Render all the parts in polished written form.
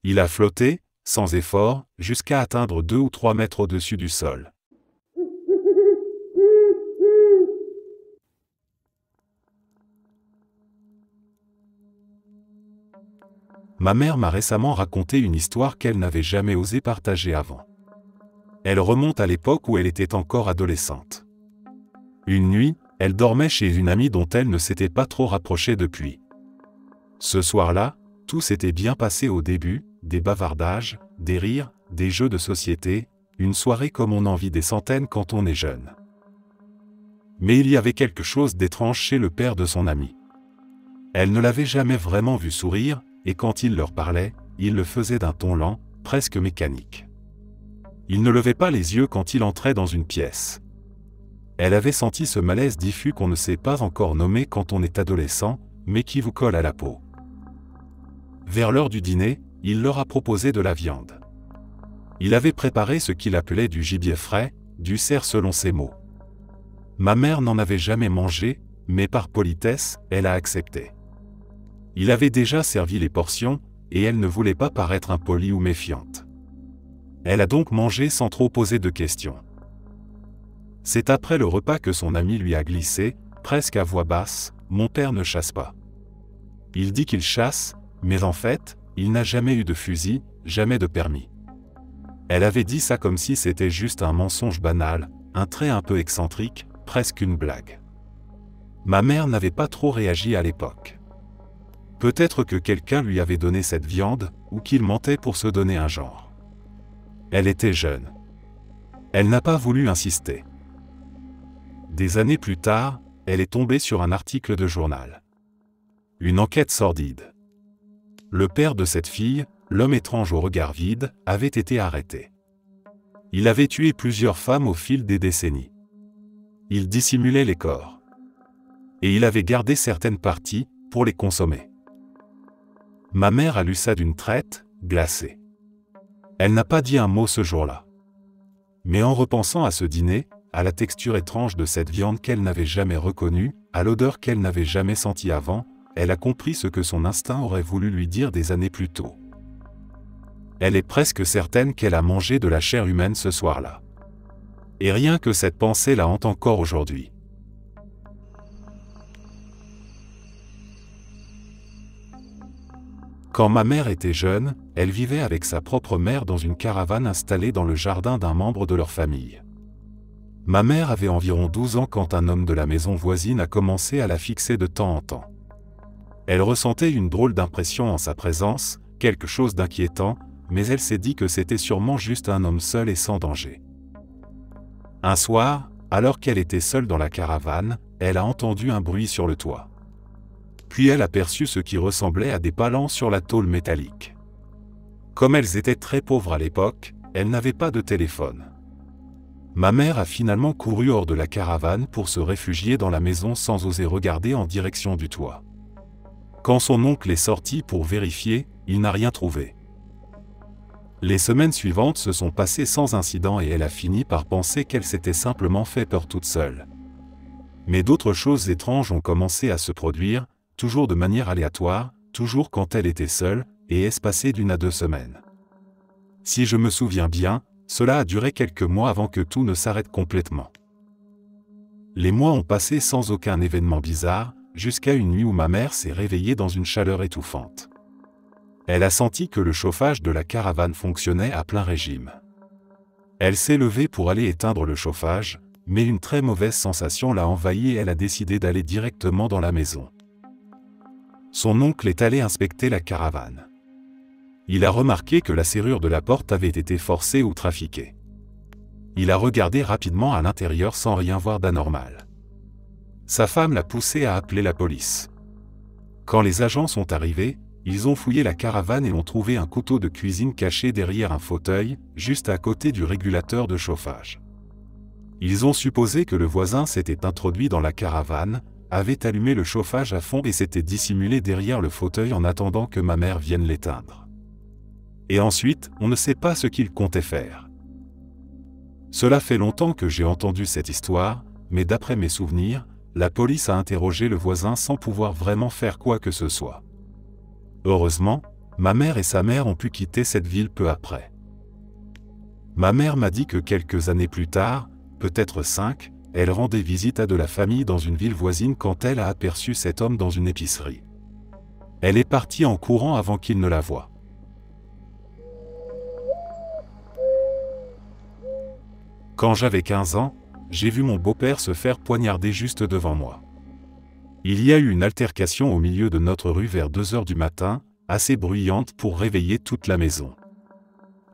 Il a flotté, sans effort, jusqu'à atteindre 2 ou 3 mètres au-dessus du sol. Ma mère m'a récemment raconté une histoire qu'elle n'avait jamais osé partager avant. Elle remonte à l'époque où elle était encore adolescente. Une nuit, elle dormait chez une amie dont elle ne s'était pas trop rapprochée depuis. Ce soir-là, tout s'était bien passé au début, des bavardages, des rires, des jeux de société, une soirée comme on en vit des centaines quand on est jeune. Mais il y avait quelque chose d'étrange chez le père de son amie. Elle ne l'avait jamais vraiment vu sourire, et quand il leur parlait, il le faisait d'un ton lent, presque mécanique. Il ne levait pas les yeux quand il entrait dans une pièce. Elle avait senti ce malaise diffus qu'on ne sait pas encore nommer quand on est adolescent, mais qui vous colle à la peau. Vers l'heure du dîner, il leur a proposé de la viande. Il avait préparé ce qu'il appelait du gibier frais, du cerf selon ses mots. Ma mère n'en avait jamais mangé, mais par politesse, elle a accepté. Il avait déjà servi les portions, et elle ne voulait pas paraître impolie ou méfiante. Elle a donc mangé sans trop poser de questions. C'est après le repas que son ami lui a glissé, presque à voix basse, « Mon père ne chasse pas. Il dit qu'il chasse, mais en fait, il n'a jamais eu de fusil, jamais de permis. » Elle avait dit ça comme si c'était juste un mensonge banal, un trait un peu excentrique, presque une blague. Ma mère n'avait pas trop réagi à l'époque. Peut-être que quelqu'un lui avait donné cette viande, ou qu'il mentait pour se donner un genre. Elle était jeune. Elle n'a pas voulu insister. Des années plus tard, elle est tombée sur un article de journal. Une enquête sordide. Le père de cette fille, l'homme étrange au regard vide, avait été arrêté. Il avait tué plusieurs femmes au fil des décennies. Il dissimulait les corps. Et il avait gardé certaines parties, pour les consommer. Ma mère a lu ça d'une traite, glacée. Elle n'a pas dit un mot ce jour-là. Mais en repensant à ce dîner, à la texture étrange de cette viande qu'elle n'avait jamais reconnue, à l'odeur qu'elle n'avait jamais sentie avant, elle a compris ce que son instinct aurait voulu lui dire des années plus tôt. Elle est presque certaine qu'elle a mangé de la chair humaine ce soir-là. Et rien que cette pensée la hante encore aujourd'hui. Quand ma mère était jeune, elle vivait avec sa propre mère dans une caravane installée dans le jardin d'un membre de leur famille. Ma mère avait environ 12 ans quand un homme de la maison voisine a commencé à la fixer de temps en temps. Elle ressentait une drôle d'impression en sa présence, quelque chose d'inquiétant, mais elle s'est dit que c'était sûrement juste un homme seul et sans danger. Un soir, alors qu'elle était seule dans la caravane, elle a entendu un bruit sur le toit. Puis elle aperçut ce qui ressemblait à des palans sur la tôle métallique. Comme elles étaient très pauvres à l'époque, elles n'avaient pas de téléphone. Ma mère a finalement couru hors de la caravane pour se réfugier dans la maison sans oser regarder en direction du toit. Quand son oncle est sorti pour vérifier, il n'a rien trouvé. Les semaines suivantes se sont passées sans incident et elle a fini par penser qu'elle s'était simplement fait peur toute seule. Mais d'autres choses étranges ont commencé à se produire, toujours de manière aléatoire, toujours quand elle était seule, et espacée d'1 à 2 semaines. Si je me souviens bien, cela a duré quelques mois avant que tout ne s'arrête complètement. Les mois ont passé sans aucun événement bizarre, jusqu'à une nuit où ma mère s'est réveillée dans une chaleur étouffante. Elle a senti que le chauffage de la caravane fonctionnait à plein régime. Elle s'est levée pour aller éteindre le chauffage, mais une très mauvaise sensation l'a envahie et elle a décidé d'aller directement dans la maison. Son oncle est allé inspecter la caravane. Il a remarqué que la serrure de la porte avait été forcée ou trafiquée. Il a regardé rapidement à l'intérieur sans rien voir d'anormal. Sa femme l'a poussé à appeler la police. Quand les agents sont arrivés, ils ont fouillé la caravane et ont trouvé un couteau de cuisine caché derrière un fauteuil, juste à côté du régulateur de chauffage. Ils ont supposé que le voisin s'était introduit dans la caravane, avait allumé le chauffage à fond et s'était dissimulé derrière le fauteuil en attendant que ma mère vienne l'éteindre. Et ensuite, on ne sait pas ce qu'il comptait faire. Cela fait longtemps que j'ai entendu cette histoire, mais d'après mes souvenirs, la police a interrogé le voisin sans pouvoir vraiment faire quoi que ce soit. Heureusement, Ma mère et sa mère ont pu quitter cette ville peu après. Ma mère m'a dit que quelques années plus tard, peut-être 5, elle rendait visite à de la famille dans une ville voisine quand elle a aperçu cet homme dans une épicerie. Elle est partie en courant avant qu'il ne la voie. Quand j'avais 15 ans, j'ai vu mon beau-père se faire poignarder juste devant moi. Il y a eu une altercation au milieu de notre rue vers 2 heures du matin, assez bruyante pour réveiller toute la maison.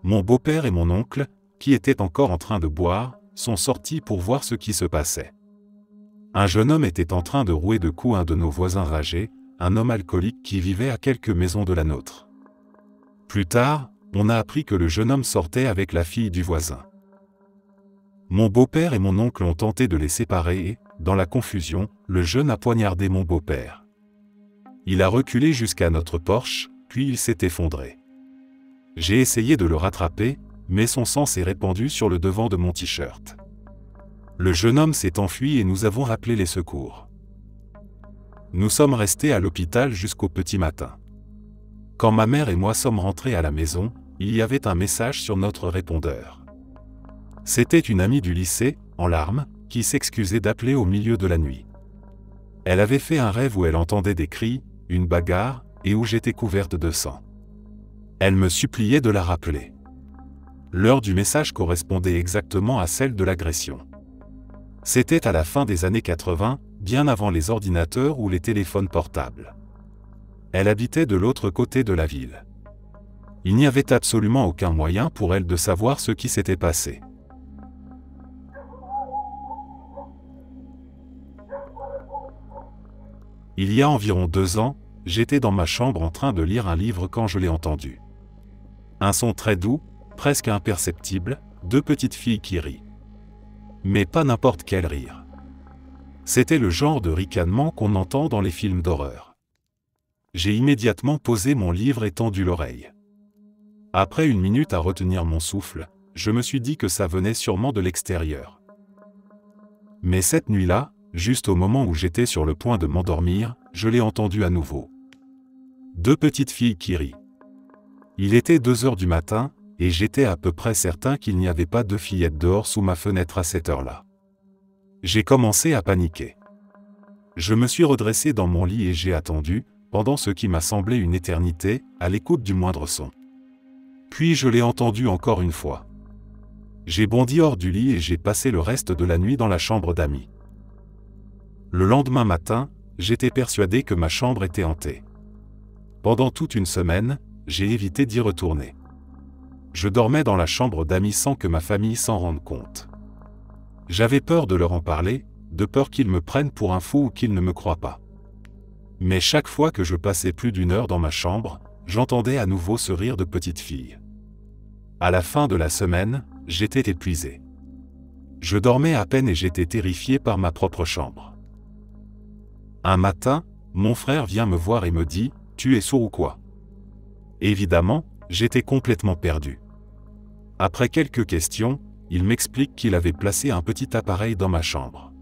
Mon beau-père et mon oncle, qui étaient encore en train de boire, sont sortis pour voir ce qui se passait. Un jeune homme était en train de rouer de coups un de nos voisins âgés, un homme alcoolique qui vivait à quelques maisons de la nôtre. Plus tard, on a appris que le jeune homme sortait avec la fille du voisin. Mon beau-père et mon oncle ont tenté de les séparer et, dans la confusion, le jeune a poignardé mon beau-père. Il a reculé jusqu'à notre porche, puis il s'est effondré. J'ai essayé de le rattraper, mais son sang s'est répandu sur le devant de mon t-shirt. Le jeune homme s'est enfui et nous avons appelé les secours. Nous sommes restés à l'hôpital jusqu'au petit matin. Quand ma mère et moi sommes rentrés à la maison, il y avait un message sur notre répondeur. C'était une amie du lycée, en larmes, qui s'excusait d'appeler au milieu de la nuit. Elle avait fait un rêve où elle entendait des cris, une bagarre, et où j'étais couverte de sang. Elle me suppliait de la rappeler. L'heure du message correspondait exactement à celle de l'agression. C'était à la fin des années 80, bien avant les ordinateurs ou les téléphones portables. Elle habitait de l'autre côté de la ville. Il n'y avait absolument aucun moyen pour elle de savoir ce qui s'était passé. Il y a environ 2 ans, j'étais dans ma chambre en train de lire un livre quand je l'ai entendu. Un son très doux, presque imperceptible, 2 petites filles qui rient. Mais pas n'importe quel rire. C'était le genre de ricanement qu'on entend dans les films d'horreur. J'ai immédiatement posé mon livre et tendu l'oreille. Après 1 minute à retenir mon souffle, je me suis dit que ça venait sûrement de l'extérieur. Mais cette nuit-là, juste au moment où j'étais sur le point de m'endormir, je l'ai entendu à nouveau. 2 petites filles qui rient. Il était 2 heures du matin, et j'étais à peu près certain qu'il n'y avait pas de fillettes dehors sous ma fenêtre à cette heure-là. J'ai commencé à paniquer. Je me suis redressé dans mon lit et j'ai attendu, pendant ce qui m'a semblé une éternité, à l'écoute du moindre son. Puis je l'ai entendu encore une fois. J'ai bondi hors du lit et j'ai passé le reste de la nuit dans la chambre d'amis. Le lendemain matin, j'étais persuadé que ma chambre était hantée. Pendant toute une semaine, j'ai évité d'y retourner. Je dormais dans la chambre d'amis sans que ma famille s'en rende compte. J'avais peur de leur en parler, de peur qu'ils me prennent pour un fou ou qu'ils ne me croient pas. Mais chaque fois que je passais plus d'1 heure dans ma chambre, j'entendais à nouveau ce rire de petite fille. À la fin de la semaine, j'étais épuisé. Je dormais à peine et j'étais terrifié par ma propre chambre. Un matin, mon frère vient me voir et me dit « Tu es sourd ou quoi ?» Évidemment, j'étais complètement perdu. Après quelques questions, il m'explique qu'il avait placé un petit appareil dans ma chambre.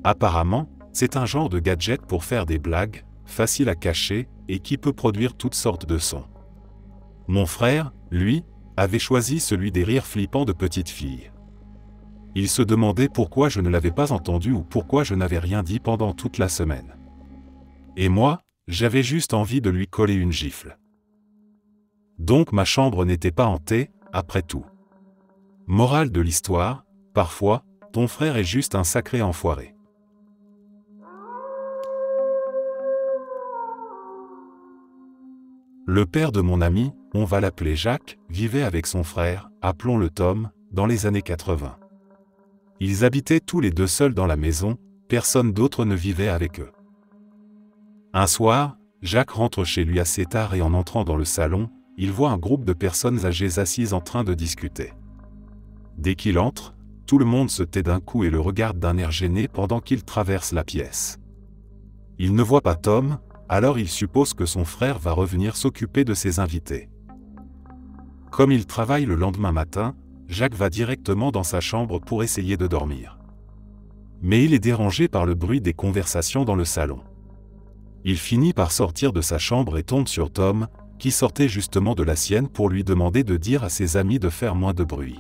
Apparemment, c'est un genre de gadget pour faire des blagues, facile à cacher, et qui peut produire toutes sortes de sons. Mon frère, lui, avait choisi celui des rires flippants de petites filles. Il se demandait pourquoi je ne l'avais pas entendu ou pourquoi je n'avais rien dit pendant toute la semaine. Et moi, j'avais juste envie de lui coller une gifle. Donc ma chambre n'était pas hantée, après tout. Morale de l'histoire, parfois, ton frère est juste un sacré enfoiré. Le père de mon ami, on va l'appeler Jacques, vivait avec son frère, appelons-le Tom, dans les années 80. Ils habitaient tous les 2 seuls dans la maison, personne d'autre ne vivait avec eux. Un soir, Jacques rentre chez lui assez tard et en entrant dans le salon, il voit un groupe de personnes âgées assises en train de discuter. Dès qu'il entre, tout le monde se tait d'un coup et le regarde d'un air gêné pendant qu'il traverse la pièce. Il ne voit pas Tom, alors il suppose que son frère va revenir s'occuper de ses invités. Comme il travaille le lendemain matin, Jacques va directement dans sa chambre pour essayer de dormir. Mais il est dérangé par le bruit des conversations dans le salon. Il finit par sortir de sa chambre et tombe sur Tom, qui sortait justement de la sienne pour lui demander de dire à ses amis de faire moins de bruit.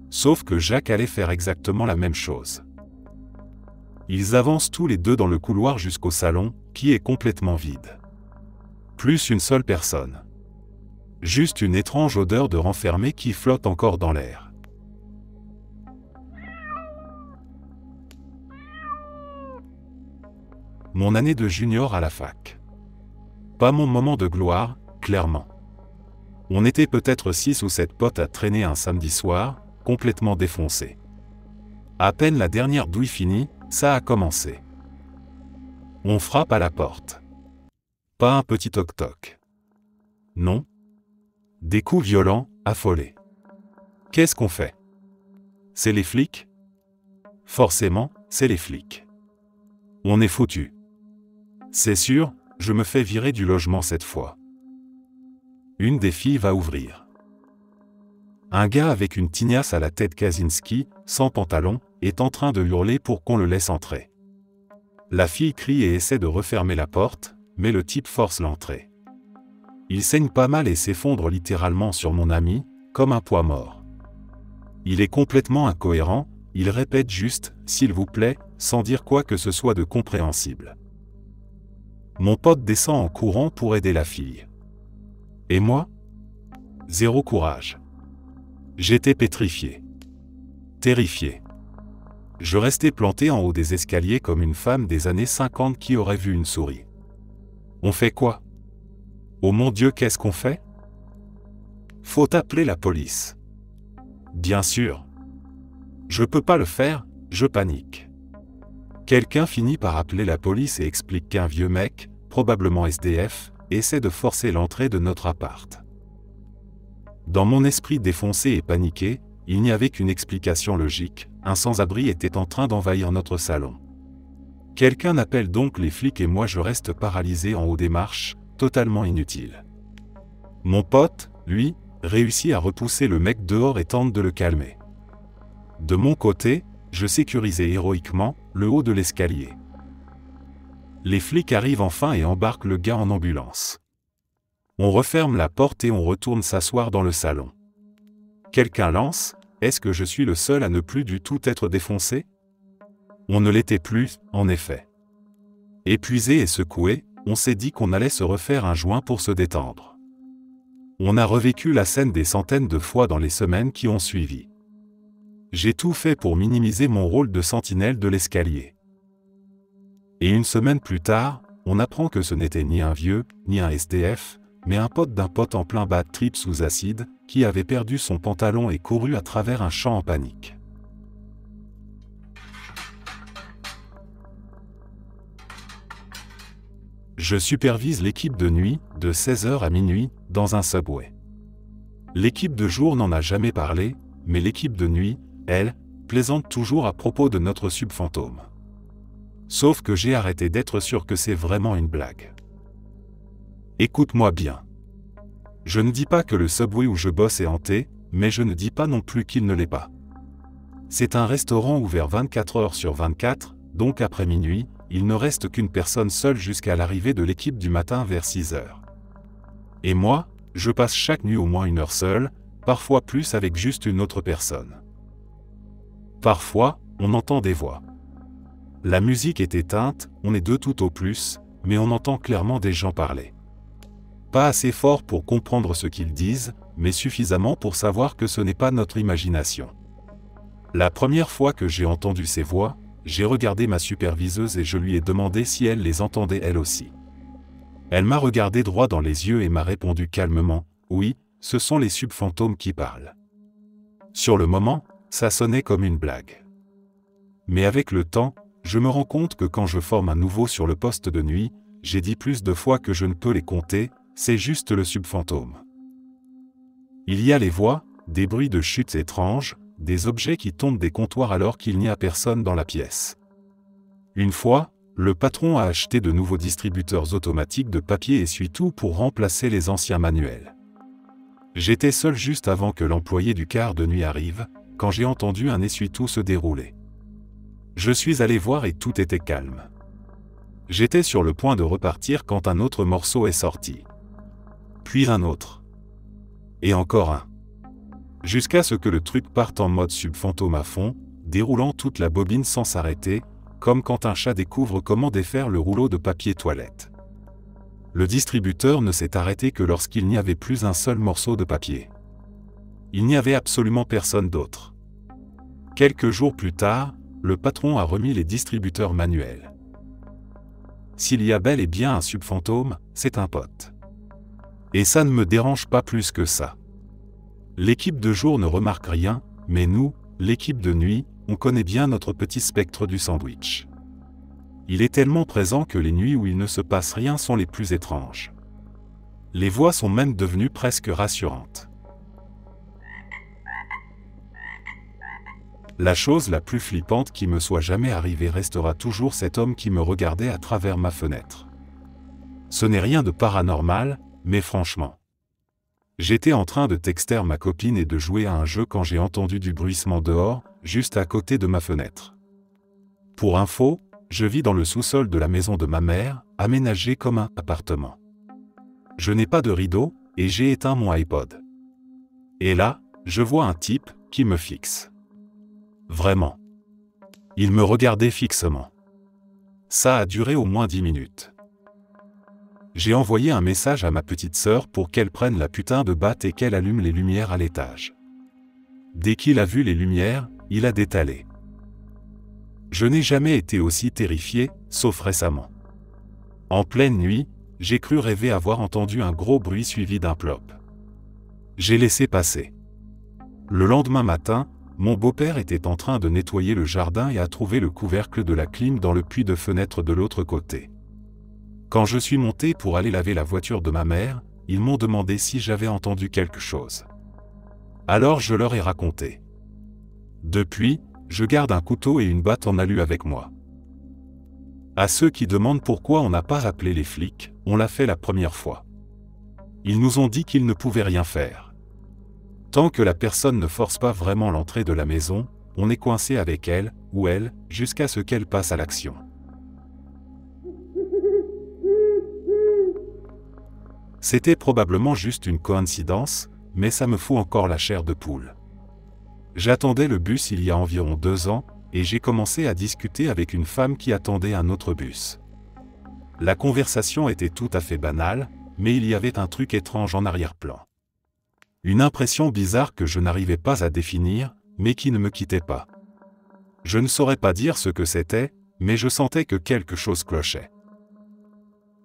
Sauf que Jacques allait faire exactement la même chose. Ils avancent tous les deux dans le couloir jusqu'au salon, qui est complètement vide. Plus une seule personne. Juste une étrange odeur de renfermé qui flotte encore dans l'air. Mon année de junior à la fac. Pas mon moment de gloire, clairement. On était peut-être 6 ou 7 potes à traîner un samedi soir, complètement défoncés. À peine la dernière douille finie, ça a commencé. On frappe à la porte. Pas un petit toc-toc. Non. Des coups violents, affolés. Qu'est-ce qu'on fait? C'est les flics? Forcément, c'est les flics. On est foutu. C'est sûr, je me fais virer du logement cette fois. Une des filles va ouvrir. Un gars avec une tignasse à la tête Kaczynski, sans pantalon, est en train de hurler pour qu'on le laisse entrer. La fille crie et essaie de refermer la porte, mais le type force l'entrée. Il saigne pas mal et s'effondre littéralement sur mon ami, comme un poids mort. Il est complètement incohérent, il répète juste « s'il vous plaît », sans dire quoi que ce soit de compréhensible. Mon pote descend en courant pour aider la fille. Et moi? Zéro courage. J'étais pétrifié. Terrifié. Je restais planté en haut des escaliers comme une femme des années 50 qui aurait vu une souris. On fait quoi? Oh mon Dieu, qu'est-ce qu'on fait? Faut appeler la police. Bien sûr. Je peux pas le faire, je panique. Quelqu'un finit par appeler la police et explique qu'un vieux mec, probablement SDF, essaie de forcer l'entrée de notre appart. Dans mon esprit défoncé et paniqué, il n'y avait qu'une explication logique, un sans-abri était en train d'envahir notre salon. Quelqu'un appelle donc les flics et moi je reste paralysé en haut des marches, totalement inutile. Mon pote, lui, réussit à repousser le mec dehors et tente de le calmer. De mon côté, je sécurisais héroïquement le haut de l'escalier. Les flics arrivent enfin et embarquent le gars en ambulance. On referme la porte et on retourne s'asseoir dans le salon. Quelqu'un lance « Est-ce que je suis le seul à ne plus du tout être défoncé ?» On ne l'était plus, en effet. Épuisé et secoué, on s'est dit qu'on allait se refaire un joint pour se détendre. On a revécu la scène des centaines de fois dans les semaines qui ont suivi. J'ai tout fait pour minimiser mon rôle de sentinelle de l'escalier. Et une semaine plus tard, on apprend que ce n'était ni un vieux, ni un SDF, mais un pote d'un pote en plein bad trip sous acide, qui avait perdu son pantalon et couru à travers un champ en panique. Je supervise l'équipe de nuit, de 16h à minuit, dans un subway. L'équipe de jour n'en a jamais parlé, mais l'équipe de nuit, elle, plaisante toujours à propos de notre sub-fantôme. Sauf que j'ai arrêté d'être sûr que c'est vraiment une blague. Écoute-moi bien. Je ne dis pas que le subway où je bosse est hanté, mais je ne dis pas non plus qu'il ne l'est pas. C'est un restaurant ouvert 24 heures sur 24, donc après minuit, il ne reste qu'une personne seule jusqu'à l'arrivée de l'équipe du matin vers 6 heures. Et moi, je passe chaque nuit au moins 1 heure seul, parfois plus avec juste une autre personne. Parfois, on entend des voix. La musique est éteinte, on est deux tout au plus, mais on entend clairement des gens parler. Pas assez fort pour comprendre ce qu'ils disent, mais suffisamment pour savoir que ce n'est pas notre imagination. La première fois que j'ai entendu ces voix, j'ai regardé ma superviseuse et je lui ai demandé si elle les entendait elle aussi. Elle m'a regardé droit dans les yeux et m'a répondu calmement, « Oui, ce sont les sub-fantômes qui parlent. » Sur le moment, ça sonnait comme une blague. Mais avec le temps, je me rends compte que quand je forme un nouveau sur le poste de nuit, j'ai dit plus de fois que je ne peux les compter, c'est juste le sub-fantôme. Il y a les voix, des bruits de chutes étranges, des objets qui tombent des comptoirs alors qu'il n'y a personne dans la pièce. Une fois, le patron a acheté de nouveaux distributeurs automatiques de papier essuie-tout pour remplacer les anciens manuels. J'étais seul juste avant que l'employé du quart de nuit arrive, quand j'ai entendu un essuie-tout se dérouler. Je suis allé voir et tout était calme. J'étais sur le point de repartir quand un autre morceau est sorti. Puis un autre. Et encore un. Jusqu'à ce que le truc parte en mode subfantôme à fond, déroulant toute la bobine sans s'arrêter, comme quand un chat découvre comment défaire le rouleau de papier toilette. Le distributeur ne s'est arrêté que lorsqu'il n'y avait plus un seul morceau de papier. Il n'y avait absolument personne d'autre. Quelques jours plus tard, le patron a remis les distributeurs manuels. S'il y a bel et bien un subfantôme, c'est un pote. Et ça ne me dérange pas plus que ça. L'équipe de jour ne remarque rien, mais nous, l'équipe de nuit, on connaît bien notre petit spectre du sandwich. Il est tellement présent que les nuits où il ne se passe rien sont les plus étranges. Les voix sont même devenues presque rassurantes. La chose la plus flippante qui me soit jamais arrivée restera toujours cet homme qui me regardait à travers ma fenêtre. Ce n'est rien de paranormal, mais franchement. J'étais en train de texter ma copine et de jouer à un jeu quand j'ai entendu du bruissement dehors, juste à côté de ma fenêtre. Pour info, je vis dans le sous-sol de la maison de ma mère, aménagée comme un appartement. Je n'ai pas de rideau, et j'ai éteint mon iPod. Et là, je vois un type qui me fixe. Vraiment. Il me regardait fixement. Ça a duré au moins 10 minutes. J'ai envoyé un message à ma petite sœur pour qu'elle prenne la putain de batte et qu'elle allume les lumières à l'étage. Dès qu'il a vu les lumières, il a détalé. Je n'ai jamais été aussi terrifié, sauf récemment. En pleine nuit, j'ai cru rêver avoir entendu un gros bruit suivi d'un plop. J'ai laissé passer. Le lendemain matin, mon beau-père était en train de nettoyer le jardin et a trouvé le couvercle de la clim dans le puits de fenêtre de l'autre côté. Quand je suis monté pour aller laver la voiture de ma mère, ils m'ont demandé si j'avais entendu quelque chose. Alors je leur ai raconté. Depuis, je garde un couteau et une batte en alu avec moi. À ceux qui demandent pourquoi on n'a pas appelé les flics, on l'a fait la première fois. Ils nous ont dit qu'ils ne pouvaient rien faire. Tant que la personne ne force pas vraiment l'entrée de la maison, on est coincé avec elle, ou elle, jusqu'à ce qu'elle passe à l'action. C'était probablement juste une coïncidence, mais ça me fout encore la chair de poule. J'attendais le bus il y a environ 2 ans, et j'ai commencé à discuter avec une femme qui attendait un autre bus. La conversation était tout à fait banale, mais il y avait un truc étrange en arrière-plan. Une impression bizarre que je n'arrivais pas à définir, mais qui ne me quittait pas. Je ne saurais pas dire ce que c'était, mais je sentais que quelque chose clochait.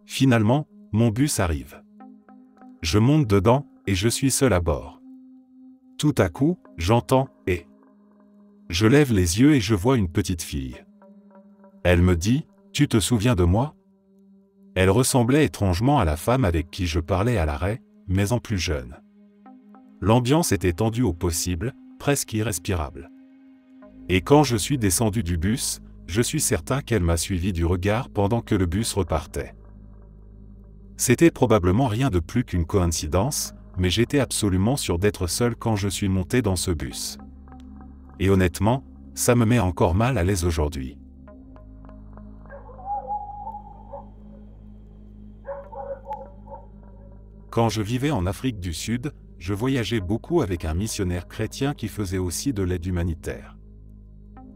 Finalement, mon bus arrive. Je monte dedans, et je suis seul à bord. Tout à coup, j'entends « et ». Je lève les yeux et je vois une petite fille. Elle me dit « Tu te souviens de moi ?» Elle ressemblait étrangement à la femme avec qui je parlais à l'arrêt, mais en plus jeune. L'ambiance était tendue au possible, presque irrespirable. Et quand je suis descendu du bus, je suis certain qu'elle m'a suivi du regard pendant que le bus repartait. C'était probablement rien de plus qu'une coïncidence, mais j'étais absolument sûr d'être seul quand je suis monté dans ce bus. Et honnêtement, ça me met encore mal à l'aise aujourd'hui. Quand je vivais en Afrique du Sud, je voyageais beaucoup avec un missionnaire chrétien qui faisait aussi de l'aide humanitaire.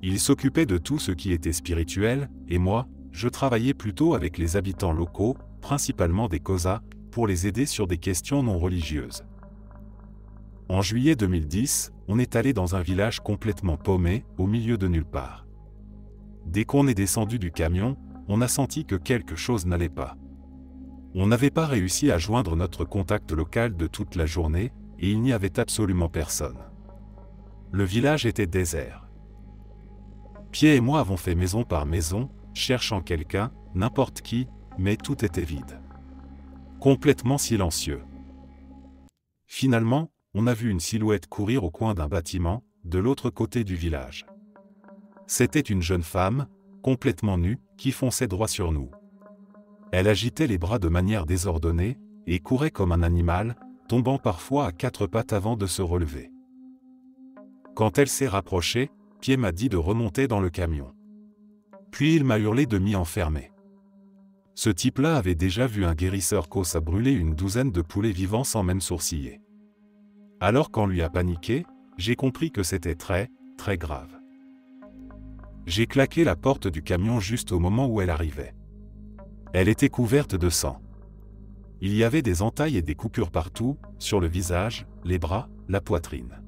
Il s'occupait de tout ce qui était spirituel, et moi, je travaillais plutôt avec les habitants locaux, principalement des Xhosa, pour les aider sur des questions non religieuses. En juillet 2010, on est allé dans un village complètement paumé, au milieu de nulle part. Dès qu'on est descendu du camion, on a senti que quelque chose n'allait pas. On n'avait pas réussi à joindre notre contact local de toute la journée, et il n'y avait absolument personne. Le village était désert. Pierre et moi avons fait maison par maison, cherchant quelqu'un, n'importe qui, mais tout était vide. Complètement silencieux. Finalement, on a vu une silhouette courir au coin d'un bâtiment, de l'autre côté du village. C'était une jeune femme, complètement nue, qui fonçait droit sur nous. Elle agitait les bras de manière désordonnée, et courait comme un animal, tombant parfois à 4 pattes avant de se relever. Quand elle s'est rapprochée, Pierre m'a dit de remonter dans le camion. Puis il m'a hurlé de m'y enfermer. Ce type-là avait déjà vu un guérisseur cos à brûler une douzaine de poulets vivants sans même sourciller. Alors quand lui a paniqué, j'ai compris que c'était très, très grave. J'ai claqué la porte du camion juste au moment où elle arrivait. Elle était couverte de sang. Il y avait des entailles et des coupures partout, sur le visage, les bras, la poitrine.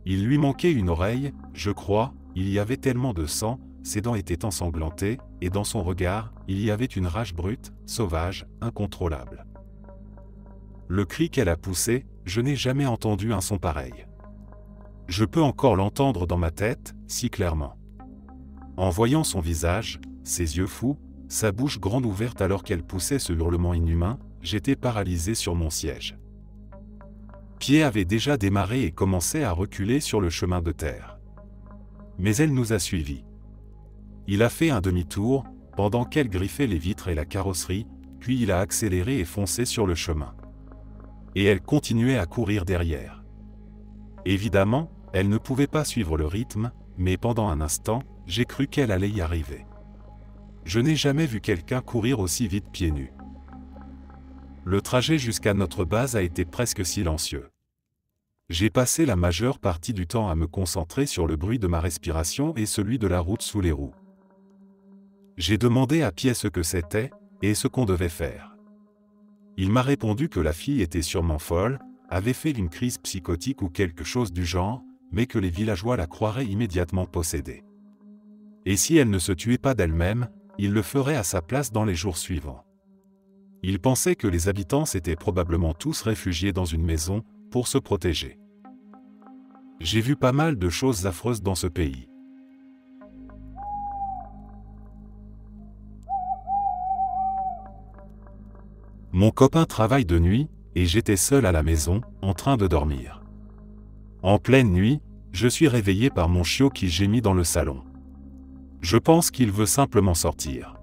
Il lui manquait une oreille, je crois, il y avait tellement de sang, ses dents étaient ensanglantées, et dans son regard, il y avait une rage brute, sauvage, incontrôlable. Le cri qu'elle a poussé, je n'ai jamais entendu un son pareil. Je peux encore l'entendre dans ma tête, si clairement. En voyant son visage, ses yeux fous, sa bouche grande ouverte alors qu'elle poussait ce hurlement inhumain, j'étais paralysé sur mon siège. Pied avait déjà démarré et commençait à reculer sur le chemin de terre. Mais elle nous a suivis. Il a fait un demi-tour, pendant qu'elle griffait les vitres et la carrosserie, puis il a accéléré et foncé sur le chemin. Et elle continuait à courir derrière. Évidemment, elle ne pouvait pas suivre le rythme, mais pendant un instant, j'ai cru qu'elle allait y arriver. Je n'ai jamais vu quelqu'un courir aussi vite pieds nus. Le trajet jusqu'à notre base a été presque silencieux. J'ai passé la majeure partie du temps à me concentrer sur le bruit de ma respiration et celui de la route sous les roues. J'ai demandé à Pied ce que c'était, et ce qu'on devait faire. Il m'a répondu que la fille était sûrement folle, avait fait une crise psychotique ou quelque chose du genre, mais que les villageois la croiraient immédiatement possédée. Et si elle ne se tuait pas d'elle-même, il le ferait à sa place dans les jours suivants. Il pensait que les habitants s'étaient probablement tous réfugiés dans une maison, pour se protéger. J'ai vu pas mal de choses affreuses dans ce pays. Mon copain travaille de nuit, et j'étais seul à la maison, en train de dormir. En pleine nuit, je suis réveillé par mon chiot qui gémit dans le salon. Je pense qu'il veut simplement sortir.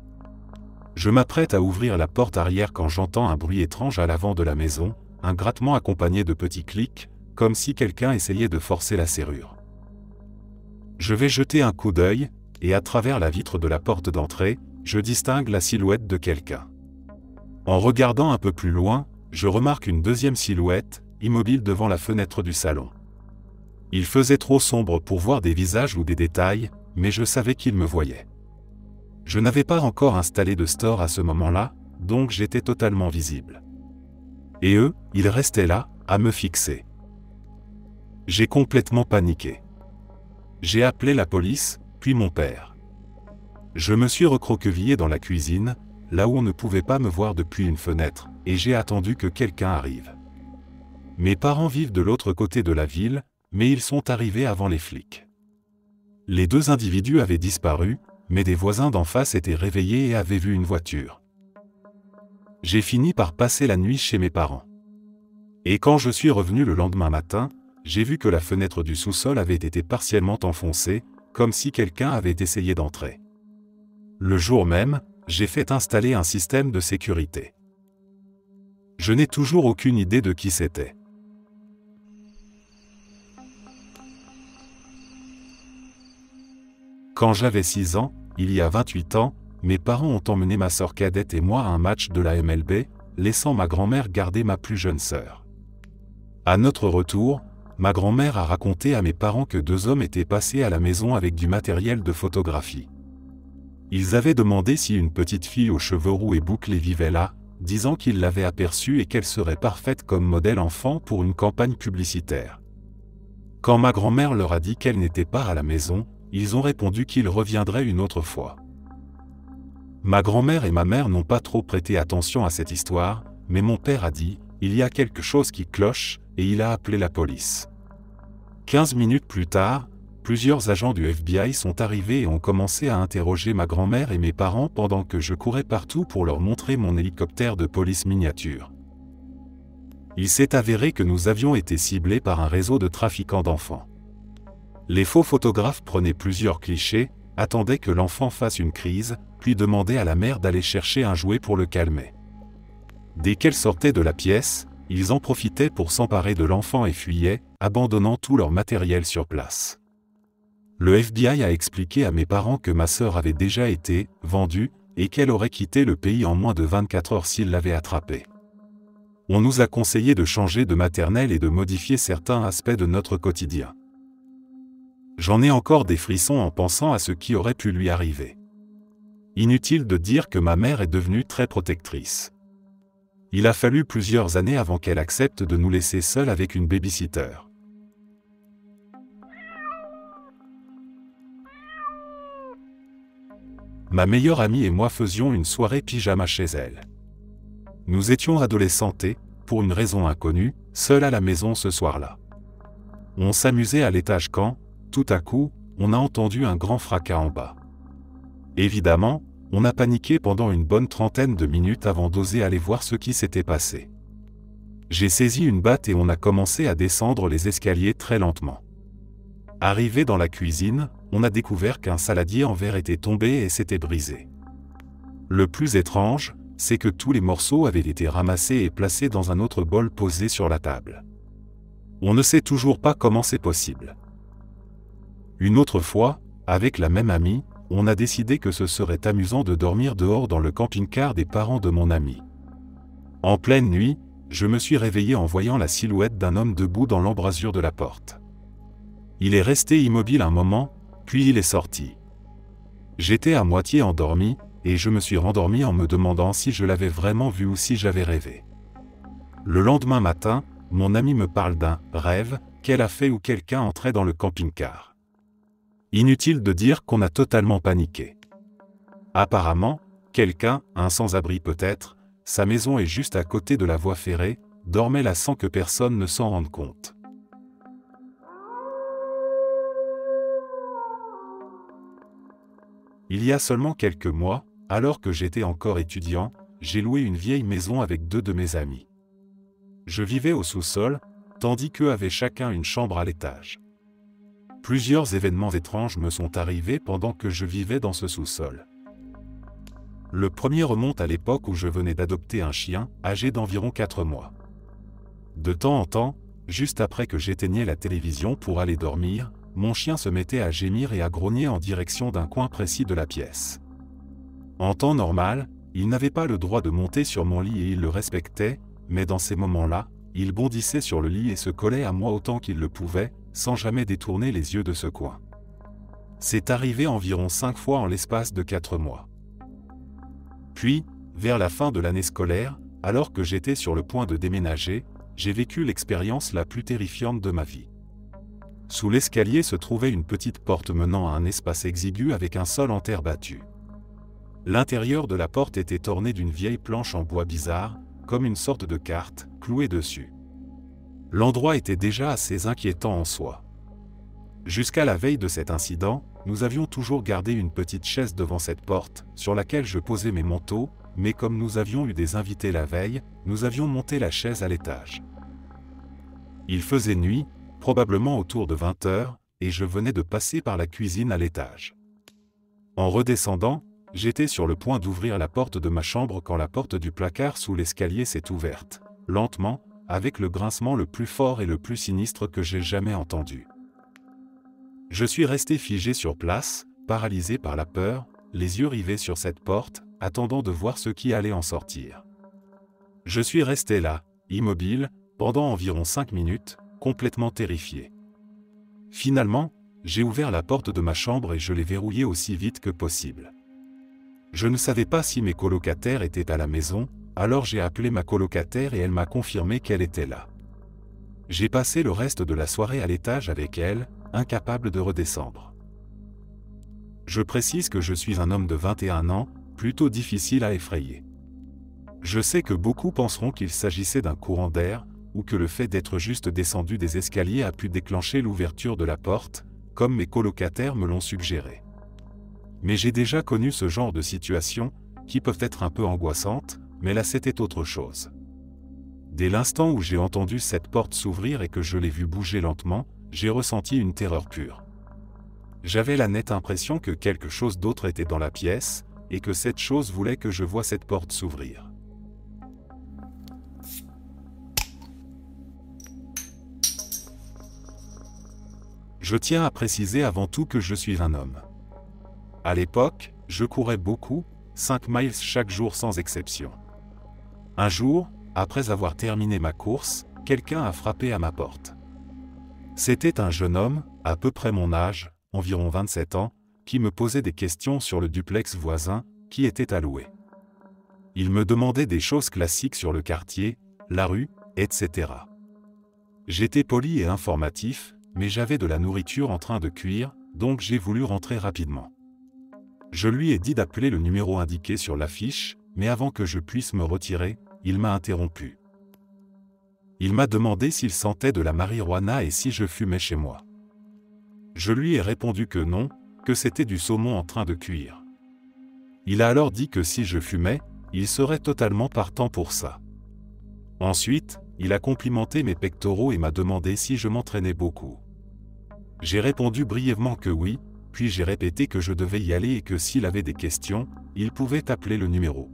Je m'apprête à ouvrir la porte arrière quand j'entends un bruit étrange à l'avant de la maison, un grattement accompagné de petits clics, comme si quelqu'un essayait de forcer la serrure. Je vais jeter un coup d'œil, et à travers la vitre de la porte d'entrée, je distingue la silhouette de quelqu'un. En regardant un peu plus loin, je remarque une deuxième silhouette, immobile devant la fenêtre du salon. Il faisait trop sombre pour voir des visages ou des détails, mais je savais qu'il me voyait. Je n'avais pas encore installé de store à ce moment-là, donc j'étais totalement visible. Et eux, ils restaient là, à me fixer. J'ai complètement paniqué. J'ai appelé la police, puis mon père. Je me suis recroquevillé dans la cuisine, là où on ne pouvait pas me voir depuis une fenêtre, et j'ai attendu que quelqu'un arrive. Mes parents vivent de l'autre côté de la ville, mais ils sont arrivés avant les flics. Les deux individus avaient disparu, mais des voisins d'en face étaient réveillés et avaient vu une voiture. J'ai fini par passer la nuit chez mes parents. Et quand je suis revenu le lendemain matin, j'ai vu que la fenêtre du sous-sol avait été partiellement enfoncée, comme si quelqu'un avait essayé d'entrer. Le jour même, j'ai fait installer un système de sécurité. Je n'ai toujours aucune idée de qui c'était. Quand j'avais 6 ans, il y a 28 ans, mes parents ont emmené ma sœur cadette et moi à un match de la MLB, laissant ma grand-mère garder ma plus jeune sœur. À notre retour, ma grand-mère a raconté à mes parents que 2 hommes étaient passés à la maison avec du matériel de photographie. Ils avaient demandé si une petite fille aux cheveux roux et bouclés vivait là, disant qu'ils l'avaient aperçue et qu'elle serait parfaite comme modèle enfant pour une campagne publicitaire. Quand ma grand-mère leur a dit qu'elle n'était pas à la maison, ils ont répondu qu'ils reviendraient une autre fois. Ma grand-mère et ma mère n'ont pas trop prêté attention à cette histoire, mais mon père a dit « Il y a quelque chose qui cloche » et il a appelé la police. 15 minutes plus tard, plusieurs agents du FBI sont arrivés et ont commencé à interroger ma grand-mère et mes parents pendant que je courais partout pour leur montrer mon hélicoptère de police miniature. Il s'est avéré que nous avions été ciblés par un réseau de trafiquants d'enfants. Les faux photographes prenaient plusieurs clichés, attendaient que l'enfant fasse une crise, puis demandaient à la mère d'aller chercher un jouet pour le calmer. Dès qu'elle sortait de la pièce, ils en profitaient pour s'emparer de l'enfant et fuyaient, abandonnant tout leur matériel sur place. Le FBI a expliqué à mes parents que ma sœur avait déjà été vendue, et qu'elle aurait quitté le pays en moins de 24 heures s'il l'avait attrapée. On nous a conseillé de changer de maternelle et de modifier certains aspects de notre quotidien. J'en ai encore des frissons en pensant à ce qui aurait pu lui arriver. Inutile de dire que ma mère est devenue très protectrice. Il a fallu plusieurs années avant qu'elle accepte de nous laisser seuls avec une baby-sitter. Ma meilleure amie et moi faisions une soirée pyjama chez elle. Nous étions adolescentes et, pour une raison inconnue, seuls à la maison ce soir-là. On s'amusait à l'étage quand, tout à coup, on a entendu un grand fracas en bas. Évidemment, on a paniqué pendant une bonne trentaine de minutes avant d'oser aller voir ce qui s'était passé. J'ai saisi une batte et on a commencé à descendre les escaliers très lentement. Arrivé dans la cuisine, on a découvert qu'un saladier en verre était tombé et s'était brisé. Le plus étrange, c'est que tous les morceaux avaient été ramassés et placés dans un autre bol posé sur la table. On ne sait toujours pas comment c'est possible. Une autre fois, avec la même amie, on a décidé que ce serait amusant de dormir dehors dans le camping-car des parents de mon ami. En pleine nuit, je me suis réveillé en voyant la silhouette d'un homme debout dans l'embrasure de la porte. Il est resté immobile un moment, puis il est sorti. J'étais à moitié endormi, et je me suis rendormi en me demandant si je l'avais vraiment vu ou si j'avais rêvé. Le lendemain matin, mon ami me parle d'un « rêve » qu'elle a fait où quelqu'un entrait dans le camping-car. Inutile de dire qu'on a totalement paniqué. Apparemment, quelqu'un, un sans-abri peut-être, sa maison est juste à côté de la voie ferrée, dormait là sans que personne ne s'en rende compte. Il y a seulement quelques mois, alors que j'étais encore étudiant, j'ai loué une vieille maison avec 2 de mes amis. Je vivais au sous-sol, tandis qu'eux avaient chacun une chambre à l'étage. Plusieurs événements étranges me sont arrivés pendant que je vivais dans ce sous-sol. Le premier remonte à l'époque où je venais d'adopter un chien, âgé d'environ 4 mois. De temps en temps, juste après que j'éteignais la télévision pour aller dormir, mon chien se mettait à gémir et à grogner en direction d'un coin précis de la pièce. En temps normal, il n'avait pas le droit de monter sur mon lit et il le respectait, mais dans ces moments-là, il bondissait sur le lit et se collait à moi autant qu'il le pouvait, sans jamais détourner les yeux de ce coin. C'est arrivé environ 5 fois en l'espace de 4 mois. Puis, vers la fin de l'année scolaire, alors que j'étais sur le point de déménager, j'ai vécu l'expérience la plus terrifiante de ma vie. Sous l'escalier se trouvait une petite porte menant à un espace exigu avec un sol en terre battue. L'intérieur de la porte était orné d'une vieille planche en bois bizarre, comme une sorte de carte, clouée dessus. L'endroit était déjà assez inquiétant en soi. Jusqu'à la veille de cet incident, nous avions toujours gardé une petite chaise devant cette porte, sur laquelle je posais mes manteaux, mais comme nous avions eu des invités la veille, nous avions monté la chaise à l'étage. Il faisait nuit, probablement autour de 20 heures, et je venais de passer par la cuisine à l'étage. En redescendant, j'étais sur le point d'ouvrir la porte de ma chambre quand la porte du placard sous l'escalier s'est ouverte, lentement, avec le grincement le plus fort et le plus sinistre que j'ai jamais entendu. Je suis resté figé sur place, paralysé par la peur, les yeux rivés sur cette porte, attendant de voir ce qui allait en sortir. Je suis resté là, immobile, pendant environ 5 minutes, complètement terrifié. Finalement, j'ai ouvert la porte de ma chambre et je l'ai verrouillée aussi vite que possible. Je ne savais pas si mes colocataires étaient à la maison, alors j'ai appelé ma colocataire et elle m'a confirmé qu'elle était là. J'ai passé le reste de la soirée à l'étage avec elle, incapable de redescendre. Je précise que je suis un homme de 21 ans, plutôt difficile à effrayer. Je sais que beaucoup penseront qu'il s'agissait d'un courant d'air, ou que le fait d'être juste descendu des escaliers a pu déclencher l'ouverture de la porte, comme mes colocataires me l'ont suggéré. Mais j'ai déjà connu ce genre de situation, qui peuvent être un peu angoissantes, mais là c'était autre chose. Dès l'instant où j'ai entendu cette porte s'ouvrir et que je l'ai vue bouger lentement, j'ai ressenti une terreur pure. J'avais la nette impression que quelque chose d'autre était dans la pièce, et que cette chose voulait que je voie cette porte s'ouvrir. Je tiens à préciser avant tout que je suis un homme. À l'époque, je courais beaucoup, 5 miles chaque jour sans exception. Un jour, après avoir terminé ma course, quelqu'un a frappé à ma porte. C'était un jeune homme, à peu près mon âge, environ 27 ans, qui me posait des questions sur le duplex voisin, qui était à louer. Il me demandait des choses classiques sur le quartier, la rue, etc. J'étais poli et informatif, mais j'avais de la nourriture en train de cuire, donc j'ai voulu rentrer rapidement. Je lui ai dit d'appeler le numéro indiqué sur l'affiche, mais avant que je puisse me retirer, il m'a interrompu. Il m'a demandé s'il sentait de la marijuana et si je fumais chez moi. Je lui ai répondu que non, que c'était du saumon en train de cuire. Il a alors dit que si je fumais, il serait totalement partant pour ça. Ensuite, il a complimenté mes pectoraux et m'a demandé si je m'entraînais beaucoup. J'ai répondu brièvement que oui, puis j'ai répété que je devais y aller et que s'il avait des questions, il pouvait appeler le numéro.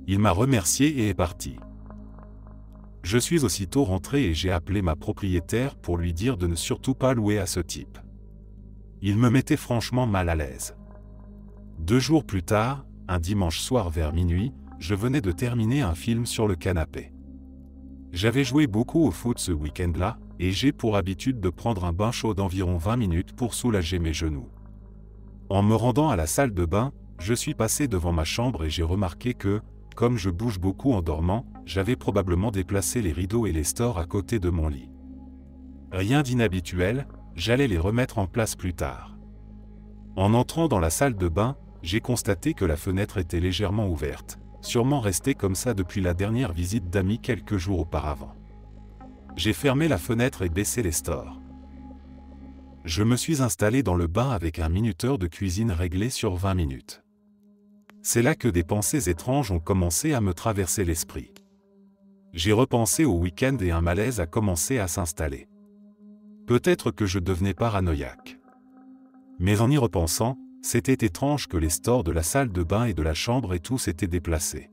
Il m'a remercié et est parti. Je suis aussitôt rentré et j'ai appelé ma propriétaire pour lui dire de ne surtout pas louer à ce type. Il me mettait franchement mal à l'aise. 2 jours plus tard, un dimanche soir vers minuit, je venais de terminer un film sur le canapé. J'avais joué beaucoup au foot ce week-end-là, et j'ai pour habitude de prendre un bain chaud d'environ 20 minutes pour soulager mes genoux. En me rendant à la salle de bain, je suis passé devant ma chambre et j'ai remarqué que, comme je bouge beaucoup en dormant, j'avais probablement déplacé les rideaux et les stores à côté de mon lit. Rien d'inhabituel, j'allais les remettre en place plus tard. En entrant dans la salle de bain, j'ai constaté que la fenêtre était légèrement ouverte, sûrement restée comme ça depuis la dernière visite d'amis quelques jours auparavant. J'ai fermé la fenêtre et baissé les stores. Je me suis installé dans le bain avec un minuteur de cuisine réglé sur 20 minutes. C'est là que des pensées étranges ont commencé à me traverser l'esprit. J'ai repensé au week-end et un malaise a commencé à s'installer. Peut-être que je devenais paranoïaque. Mais en y repensant, c'était étrange que les stores de la salle de bain et de la chambre et tout s'étaient déplacés.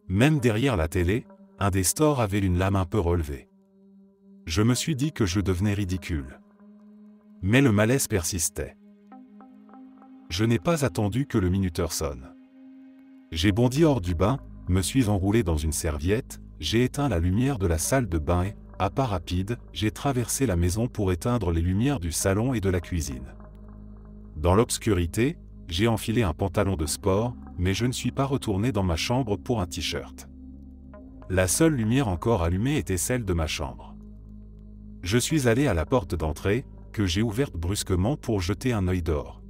Même derrière la télé, un des stores avait une lame un peu relevée. Je me suis dit que je devenais ridicule. Mais le malaise persistait. Je n'ai pas attendu que le minuteur sonne. J'ai bondi hors du bain, me suis enroulé dans une serviette, j'ai éteint la lumière de la salle de bain et, à pas rapide, j'ai traversé la maison pour éteindre les lumières du salon et de la cuisine. Dans l'obscurité, j'ai enfilé un pantalon de sport, mais je ne suis pas retourné dans ma chambre pour un t-shirt. La seule lumière encore allumée était celle de ma chambre. Je suis allé à la porte d'entrée, que j'ai ouverte brusquement pour jeter un œil dehors.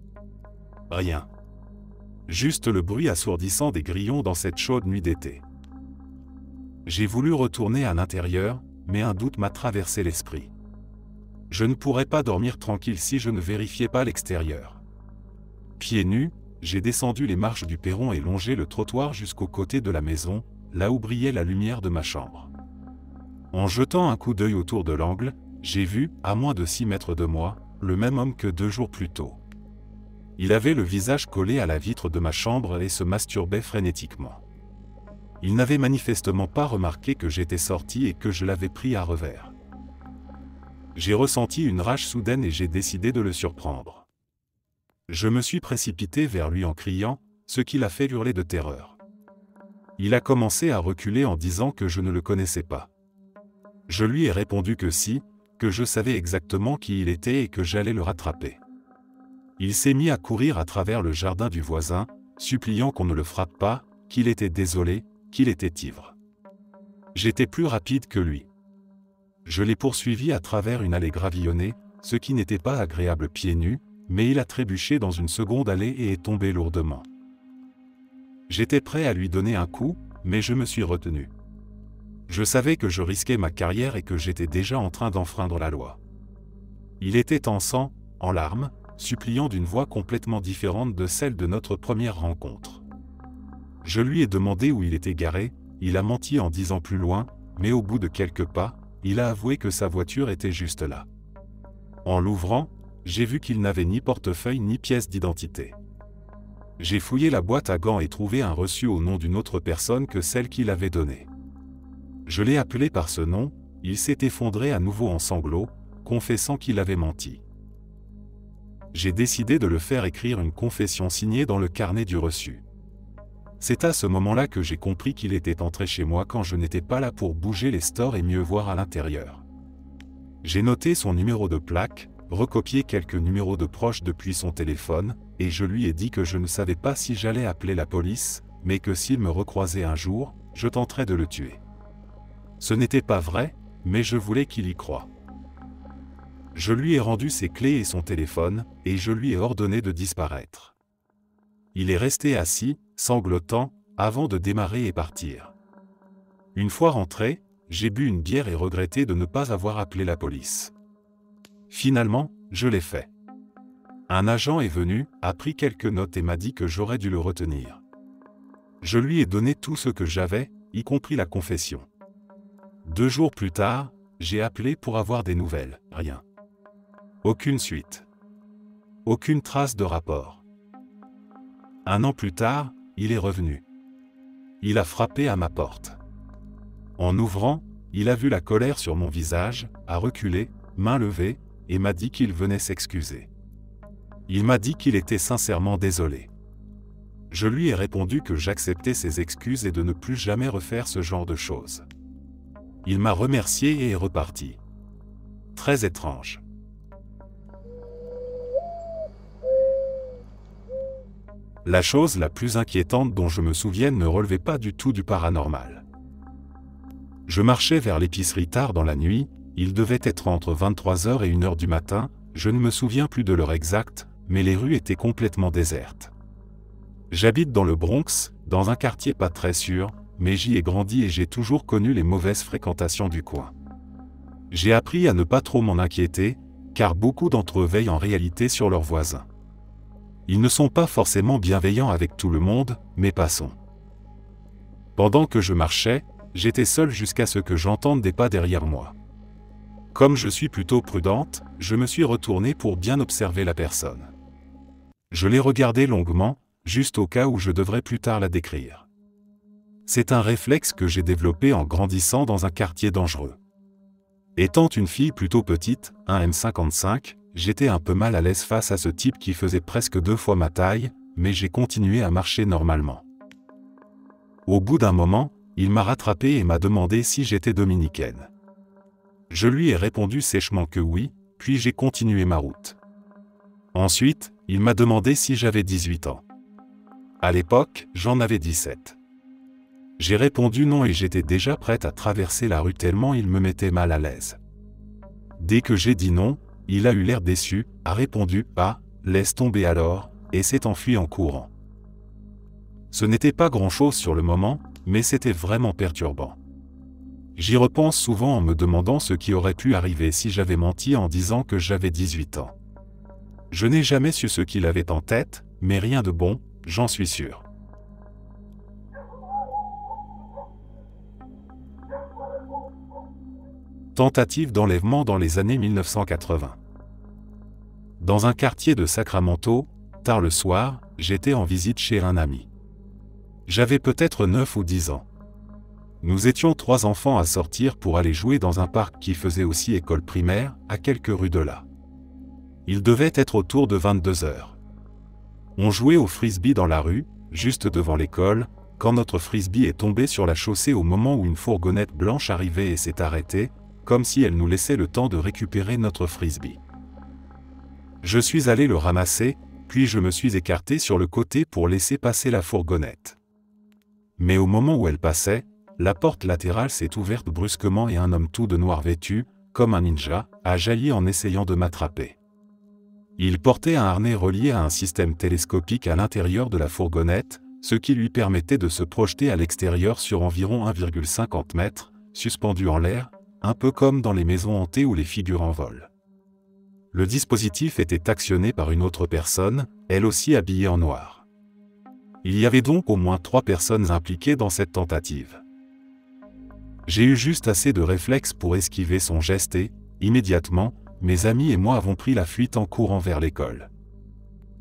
Rien. Juste le bruit assourdissant des grillons dans cette chaude nuit d'été. J'ai voulu retourner à l'intérieur, mais un doute m'a traversé l'esprit. Je ne pourrais pas dormir tranquille si je ne vérifiais pas l'extérieur. Pieds nus, j'ai descendu les marches du perron et longé le trottoir jusqu'au côté de la maison, là où brillait la lumière de ma chambre. En jetant un coup d'œil autour de l'angle, j'ai vu, à moins de 6 mètres de moi, le même homme que 2 jours plus tôt. Il avait le visage collé à la vitre de ma chambre et se masturbait frénétiquement. Il n'avait manifestement pas remarqué que j'étais sorti et que je l'avais pris à revers. J'ai ressenti une rage soudaine et j'ai décidé de le surprendre. Je me suis précipité vers lui en criant, ce qui l'a fait hurler de terreur. Il a commencé à reculer en disant que je ne le connaissais pas. Je lui ai répondu que si, que je savais exactement qui il était et que j'allais le rattraper. Il s'est mis à courir à travers le jardin du voisin, suppliant qu'on ne le frappe pas, qu'il était désolé, qu'il était ivre. J'étais plus rapide que lui. Je l'ai poursuivi à travers une allée gravillonnée, ce qui n'était pas agréable pieds nus, mais il a trébuché dans une seconde allée et est tombé lourdement. J'étais prêt à lui donner un coup, mais je me suis retenu. Je savais que je risquais ma carrière et que j'étais déjà en train d'enfreindre la loi. Il était en sang, en larmes, suppliant d'une voix complètement différente de celle de notre première rencontre. Je lui ai demandé où il était garé, il a menti en disant plus loin, mais au bout de quelques pas, il a avoué que sa voiture était juste là. En l'ouvrant, j'ai vu qu'il n'avait ni portefeuille ni pièce d'identité. J'ai fouillé la boîte à gants et trouvé un reçu au nom d'une autre personne que celle qu'il avait donnée. Je l'ai appelé par ce nom, il s'est effondré à nouveau en sanglots, confessant qu'il avait menti. J'ai décidé de le faire écrire une confession signée dans le carnet du reçu. C'est à ce moment-là que j'ai compris qu'il était entré chez moi quand je n'étais pas là pour bouger les stores et mieux voir à l'intérieur. J'ai noté son numéro de plaque, recopié quelques numéros de proches depuis son téléphone, et je lui ai dit que je ne savais pas si j'allais appeler la police, mais que s'il me recroisait un jour, je tenterais de le tuer. Ce n'était pas vrai, mais je voulais qu'il y croie. Je lui ai rendu ses clés et son téléphone, et je lui ai ordonné de disparaître. Il est resté assis, sanglotant, avant de démarrer et partir. Une fois rentré, j'ai bu une bière et regretté de ne pas avoir appelé la police. Finalement, je l'ai fait. Un agent est venu, a pris quelques notes et m'a dit que j'aurais dû le retenir. Je lui ai donné tout ce que j'avais, y compris la confession. 2 jours plus tard, j'ai appelé pour avoir des nouvelles, rien. Aucune suite. Aucune trace de rapport. 1 an plus tard, il est revenu. Il a frappé à ma porte. En ouvrant, il a vu la colère sur mon visage, a reculé, main levée, et m'a dit qu'il venait s'excuser. Il m'a dit qu'il était sincèrement désolé. Je lui ai répondu que j'acceptais ses excuses et de ne plus jamais refaire ce genre de choses. Il m'a remercié et est reparti. Très étrange. La chose la plus inquiétante dont je me souvienne ne relevait pas du tout du paranormal. Je marchais vers l'épicerie tard dans la nuit, il devait être entre 23h et 1h du matin, je ne me souviens plus de l'heure exacte, mais les rues étaient complètement désertes. J'habite dans le Bronx, dans un quartier pas très sûr, mais j'y ai grandi et j'ai toujours connu les mauvaises fréquentations du coin. J'ai appris à ne pas trop m'en inquiéter, car beaucoup d'entre eux veillent en réalité sur leurs voisins. Ils ne sont pas forcément bienveillants avec tout le monde, mais passons. Pendant que je marchais, j'étais seul jusqu'à ce que j'entende des pas derrière moi. Comme je suis plutôt prudente, je me suis retourné pour bien observer la personne. Je l'ai regardée longuement, juste au cas où je devrais plus tard la décrire. C'est un réflexe que j'ai développé en grandissant dans un quartier dangereux. Étant une fille plutôt petite, 1m55, j'étais un peu mal à l'aise face à ce type qui faisait presque 2 fois ma taille, mais j'ai continué à marcher normalement. Au bout d'un moment, il m'a rattrapé et m'a demandé si j'étais dominicaine. Je lui ai répondu sèchement que oui, puis j'ai continué ma route. Ensuite, il m'a demandé si j'avais 18 ans. À l'époque, j'en avais 17. J'ai répondu non et j'étais déjà prête à traverser la rue tellement il me mettait mal à l'aise. Dès que j'ai dit non, il a eu l'air déçu, a répondu « Ah, laisse tomber alors », et s'est enfui en courant. Ce n'était pas grand-chose sur le moment, mais c'était vraiment perturbant. J'y repense souvent en me demandant ce qui aurait pu arriver si j'avais menti en disant que j'avais 18 ans. Je n'ai jamais su ce qu'il avait en tête, mais rien de bon, j'en suis sûr. Tentative d'enlèvement dans les années 1980. Dans un quartier de Sacramento, tard le soir, j'étais en visite chez un ami. J'avais peut-être 9 ou 10 ans. Nous étions 3 enfants à sortir pour aller jouer dans un parc qui faisait aussi école primaire, à quelques rues de là. Il devait être autour de 22h. On jouait au frisbee dans la rue, juste devant l'école, quand notre frisbee est tombé sur la chaussée au moment où une fourgonnette blanche arrivait et s'est arrêtée, comme si elle nous laissait le temps de récupérer notre frisbee. Je suis allé le ramasser, puis je me suis écarté sur le côté pour laisser passer la fourgonnette. Mais au moment où elle passait, la porte latérale s'est ouverte brusquement et un homme tout de noir vêtu, comme un ninja, a jailli en essayant de m'attraper. Il portait un harnais relié à un système télescopique à l'intérieur de la fourgonnette, ce qui lui permettait de se projeter à l'extérieur sur environ 1,50 m, suspendu en l'air, un peu comme dans les maisons hantées où les figures en volent. Le dispositif était actionné par une autre personne, elle aussi habillée en noir. Il y avait donc au moins 3 personnes impliquées dans cette tentative. J'ai eu juste assez de réflexes pour esquiver son geste et, immédiatement, mes amis et moi avons pris la fuite en courant vers l'école.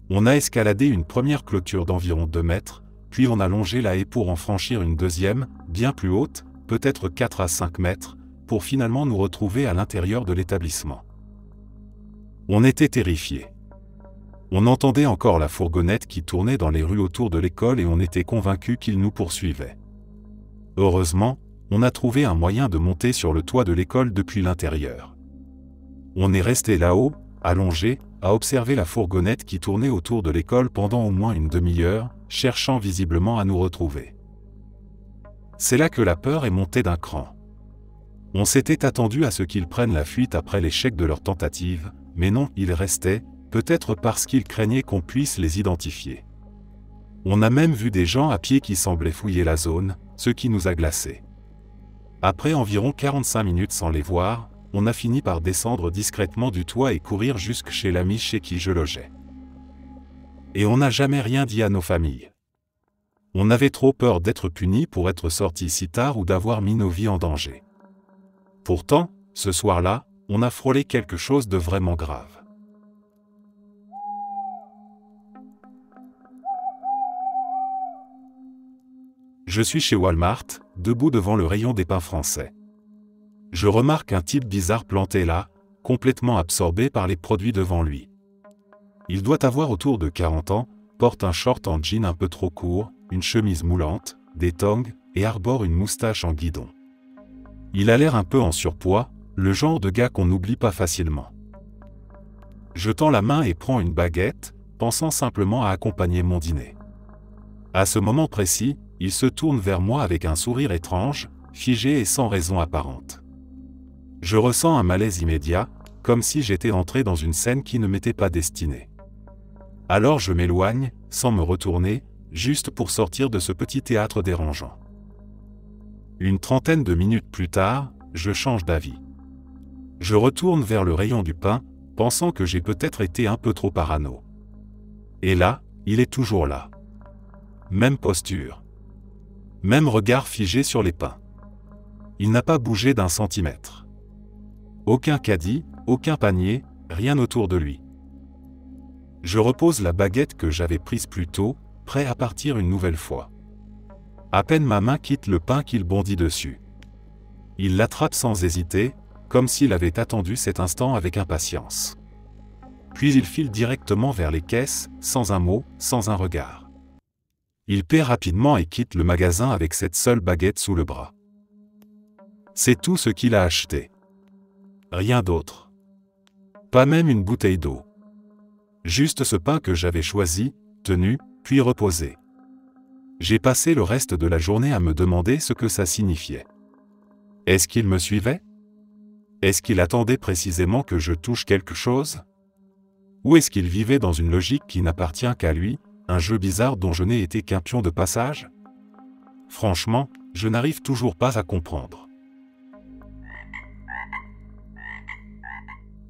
On a escaladé une première clôture d'environ 2 mètres, puis on a longé la haie pour en franchir une deuxième, bien plus haute, peut-être 4 à 5 mètres, pour finalement nous retrouver à l'intérieur de l'établissement. On était terrifiés. On entendait encore la fourgonnette qui tournait dans les rues autour de l'école et on était convaincu qu'il nous poursuivait. Heureusement, on a trouvé un moyen de monter sur le toit de l'école depuis l'intérieur. On est resté là-haut, allongé, à observer la fourgonnette qui tournait autour de l'école pendant au moins une demi-heure, cherchant visiblement à nous retrouver. C'est là que la peur est montée d'un cran. On s'était attendu à ce qu'ils prennent la fuite après l'échec de leur tentative, mais non, ils restaient, peut-être parce qu'ils craignaient qu'on puisse les identifier. On a même vu des gens à pied qui semblaient fouiller la zone, ce qui nous a glacés. Après environ 45 minutes sans les voir, on a fini par descendre discrètement du toit et courir jusque chez l'ami chez qui je logeais. Et on n'a jamais rien dit à nos familles. On avait trop peur d'être punis pour être sortis si tard ou d'avoir mis nos vies en danger. Pourtant, ce soir-là, on a frôlé quelque chose de vraiment grave. Je suis chez Walmart, debout devant le rayon des pains français. Je remarque un type bizarre planté là, complètement absorbé par les produits devant lui. Il doit avoir autour de 40 ans, porte un short en jean un peu trop court, une chemise moulante, des tongs, et arbore une moustache en guidon. Il a l'air un peu en surpoids, le genre de gars qu'on n'oublie pas facilement. Je tends la main et prends une baguette, pensant simplement à accompagner mon dîner. À ce moment précis, il se tourne vers moi avec un sourire étrange, figé et sans raison apparente. Je ressens un malaise immédiat, comme si j'étais entré dans une scène qui ne m'était pas destinée. Alors je m'éloigne, sans me retourner, juste pour sortir de ce petit théâtre dérangeant. Une trentaine de minutes plus tard, je change d'avis. Je retourne vers le rayon du pain, pensant que j'ai peut-être été un peu trop parano. Et là, il est toujours là. Même posture. Même regard figé sur les pains. Il n'a pas bougé d'un centimètre. Aucun caddie, aucun panier, rien autour de lui. Je repose la baguette que j'avais prise plus tôt, prêt à partir une nouvelle fois. À peine ma main quitte le pain qu'il bondit dessus. Il l'attrape sans hésiter, comme s'il avait attendu cet instant avec impatience. Puis il file directement vers les caisses, sans un mot, sans un regard. Il paie rapidement et quitte le magasin avec cette seule baguette sous le bras. C'est tout ce qu'il a acheté. Rien d'autre. Pas même une bouteille d'eau. Juste ce pain que j'avais choisi, tenu, puis reposé. J'ai passé le reste de la journée à me demander ce que ça signifiait. Est-ce qu'il me suivait? Est-ce qu'il attendait précisément que je touche quelque chose? Ou est-ce qu'il vivait dans une logique qui n'appartient qu'à lui, un jeu bizarre dont je n'ai été qu'un pion de passage? Franchement, je n'arrive toujours pas à comprendre.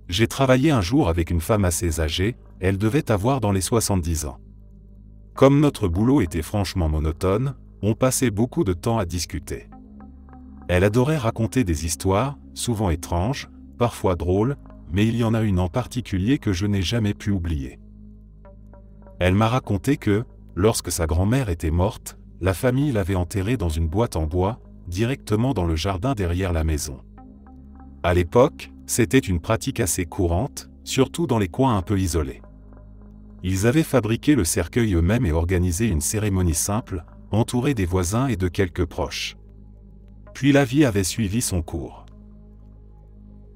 J'ai travaillé un jour avec une femme assez âgée, elle devait avoir dans les 70 ans. Comme notre boulot était franchement monotone, on passait beaucoup de temps à discuter. Elle adorait raconter des histoires, souvent étranges, parfois drôles, mais il y en a une en particulier que je n'ai jamais pu oublier. Elle m'a raconté que, lorsque sa grand-mère était morte, la famille l'avait enterrée dans une boîte en bois, directement dans le jardin derrière la maison. À l'époque, c'était une pratique assez courante, surtout dans les coins un peu isolés. Ils avaient fabriqué le cercueil eux-mêmes et organisé une cérémonie simple, entourée des voisins et de quelques proches. Puis la vie avait suivi son cours.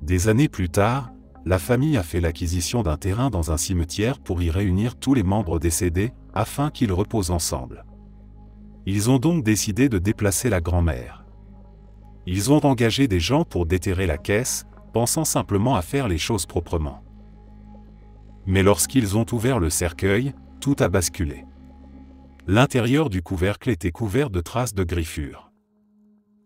Des années plus tard, la famille a fait l'acquisition d'un terrain dans un cimetière pour y réunir tous les membres décédés, afin qu'ils reposent ensemble. Ils ont donc décidé de déplacer la grand-mère. Ils ont engagé des gens pour déterrer la caisse, pensant simplement à faire les choses proprement. Mais lorsqu'ils ont ouvert le cercueil, tout a basculé. L'intérieur du couvercle était couvert de traces de griffures.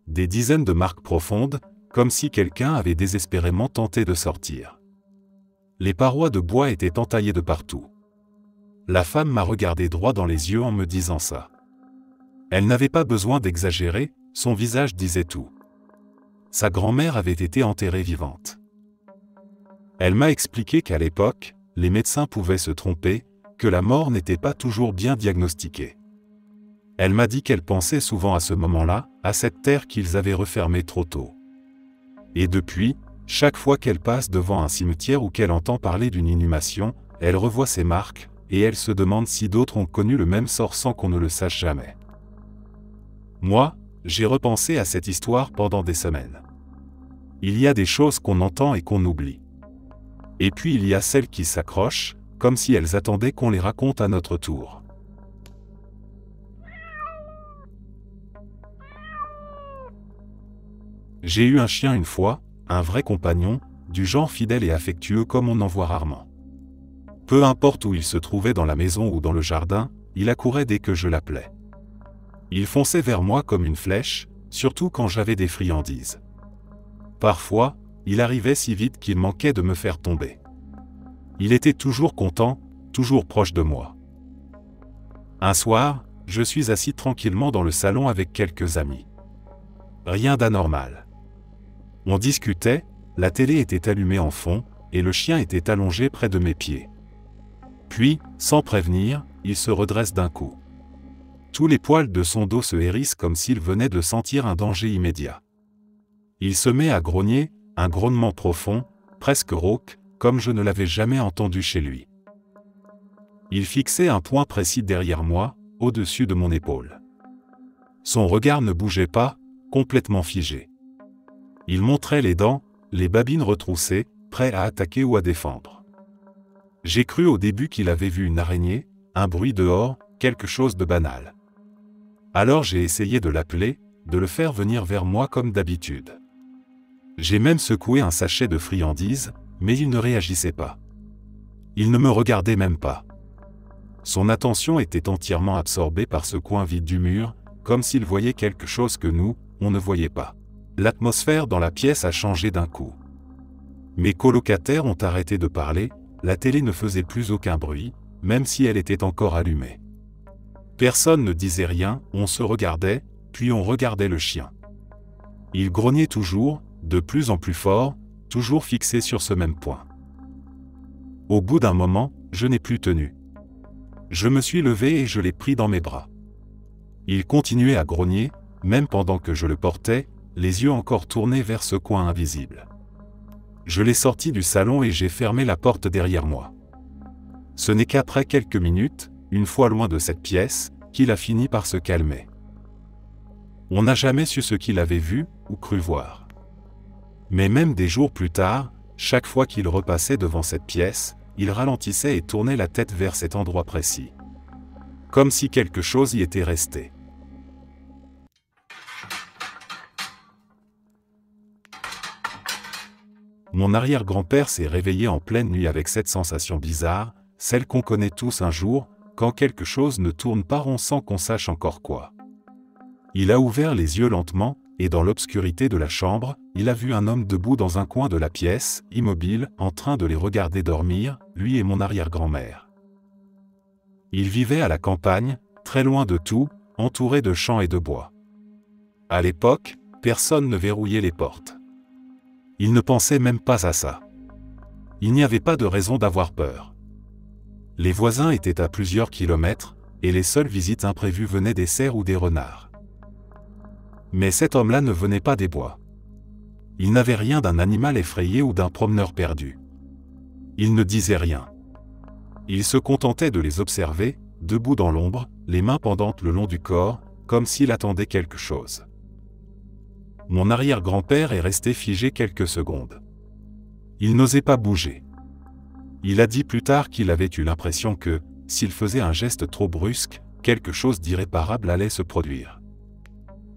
Des dizaines de marques profondes, comme si quelqu'un avait désespérément tenté de sortir. Les parois de bois étaient entaillées de partout. La femme m'a regardé droit dans les yeux en me disant ça. Elle n'avait pas besoin d'exagérer, son visage disait tout. Sa grand-mère avait été enterrée vivante. Elle m'a expliqué qu'à l'époque, les médecins pouvaient se tromper, que la mort n'était pas toujours bien diagnostiquée. Elle m'a dit qu'elle pensait souvent à ce moment-là, à cette terre qu'ils avaient refermée trop tôt. Et depuis, chaque fois qu'elle passe devant un cimetière ou qu'elle entend parler d'une inhumation, elle revoit ses marques, et elle se demande si d'autres ont connu le même sort sans qu'on ne le sache jamais. Moi, j'ai repensé à cette histoire pendant des semaines. Il y a des choses qu'on entend et qu'on oublie. Et puis il y a celles qui s'accrochent, comme si elles attendaient qu'on les raconte à notre tour. J'ai eu un chien une fois, un vrai compagnon, du genre fidèle et affectueux comme on en voit rarement. Peu importe où il se trouvait dans la maison ou dans le jardin, il accourait dès que je l'appelais. Il fonçait vers moi comme une flèche, surtout quand j'avais des friandises. Parfois, il arrivait si vite qu'il manquait de me faire tomber. Il était toujours content, toujours proche de moi. Un soir, je suis assis tranquillement dans le salon avec quelques amis. Rien d'anormal. On discutait, la télé était allumée en fond, et le chien était allongé près de mes pieds. Puis, sans prévenir, il se redresse d'un coup. Tous les poils de son dos se hérissent comme s'il venait de sentir un danger immédiat. Il se met à grogner, un grognement profond, presque rauque, comme je ne l'avais jamais entendu chez lui. Il fixait un point précis derrière moi, au-dessus de mon épaule. Son regard ne bougeait pas, complètement figé. Il montrait les dents, les babines retroussées, prêt à attaquer ou à défendre. J'ai cru au début qu'il avait vu une araignée, un bruit dehors, quelque chose de banal. Alors j'ai essayé de l'appeler, de le faire venir vers moi comme d'habitude. J'ai même secoué un sachet de friandises, mais il ne réagissait pas. Il ne me regardait même pas. Son attention était entièrement absorbée par ce coin vide du mur, comme s'il voyait quelque chose que nous, on ne voyait pas. L'atmosphère dans la pièce a changé d'un coup. Mes colocataires ont arrêté de parler, la télé ne faisait plus aucun bruit, même si elle était encore allumée. Personne ne disait rien, on se regardait, puis on regardait le chien. Il grognait toujours, de plus en plus fort, toujours fixé sur ce même point. Au bout d'un moment, je n'ai plus tenu. Je me suis levé et je l'ai pris dans mes bras. Il continuait à grogner, même pendant que je le portais, les yeux encore tournés vers ce coin invisible. Je l'ai sorti du salon et j'ai fermé la porte derrière moi. Ce n'est qu'après quelques minutes, une fois loin de cette pièce, qu'il a fini par se calmer. On n'a jamais su ce qu'il avait vu ou cru voir. Mais même des jours plus tard, chaque fois qu'il repassait devant cette pièce, il ralentissait et tournait la tête vers cet endroit précis. Comme si quelque chose y était resté. Mon arrière-grand-père s'est réveillé en pleine nuit avec cette sensation bizarre, celle qu'on connaît tous un jour, quand quelque chose ne tourne pas rond sans qu'on sache encore quoi. Il a ouvert les yeux lentement, et dans l'obscurité de la chambre, il a vu un homme debout dans un coin de la pièce, immobile, en train de les regarder dormir, lui et mon arrière-grand-mère. Il vivait à la campagne, très loin de tout, entouré de champs et de bois. À l'époque, personne ne verrouillait les portes. Il ne pensait même pas à ça. Il n'y avait pas de raison d'avoir peur. Les voisins étaient à plusieurs kilomètres, et les seules visites imprévues venaient des cerfs ou des renards. Mais cet homme-là ne venait pas des bois. Il n'avait rien d'un animal effrayé ou d'un promeneur perdu. Il ne disait rien. Il se contentait de les observer, debout dans l'ombre, les mains pendantes le long du corps, comme s'il attendait quelque chose. Mon arrière-grand-père est resté figé quelques secondes. Il n'osait pas bouger. Il a dit plus tard qu'il avait eu l'impression que, s'il faisait un geste trop brusque, quelque chose d'irréparable allait se produire.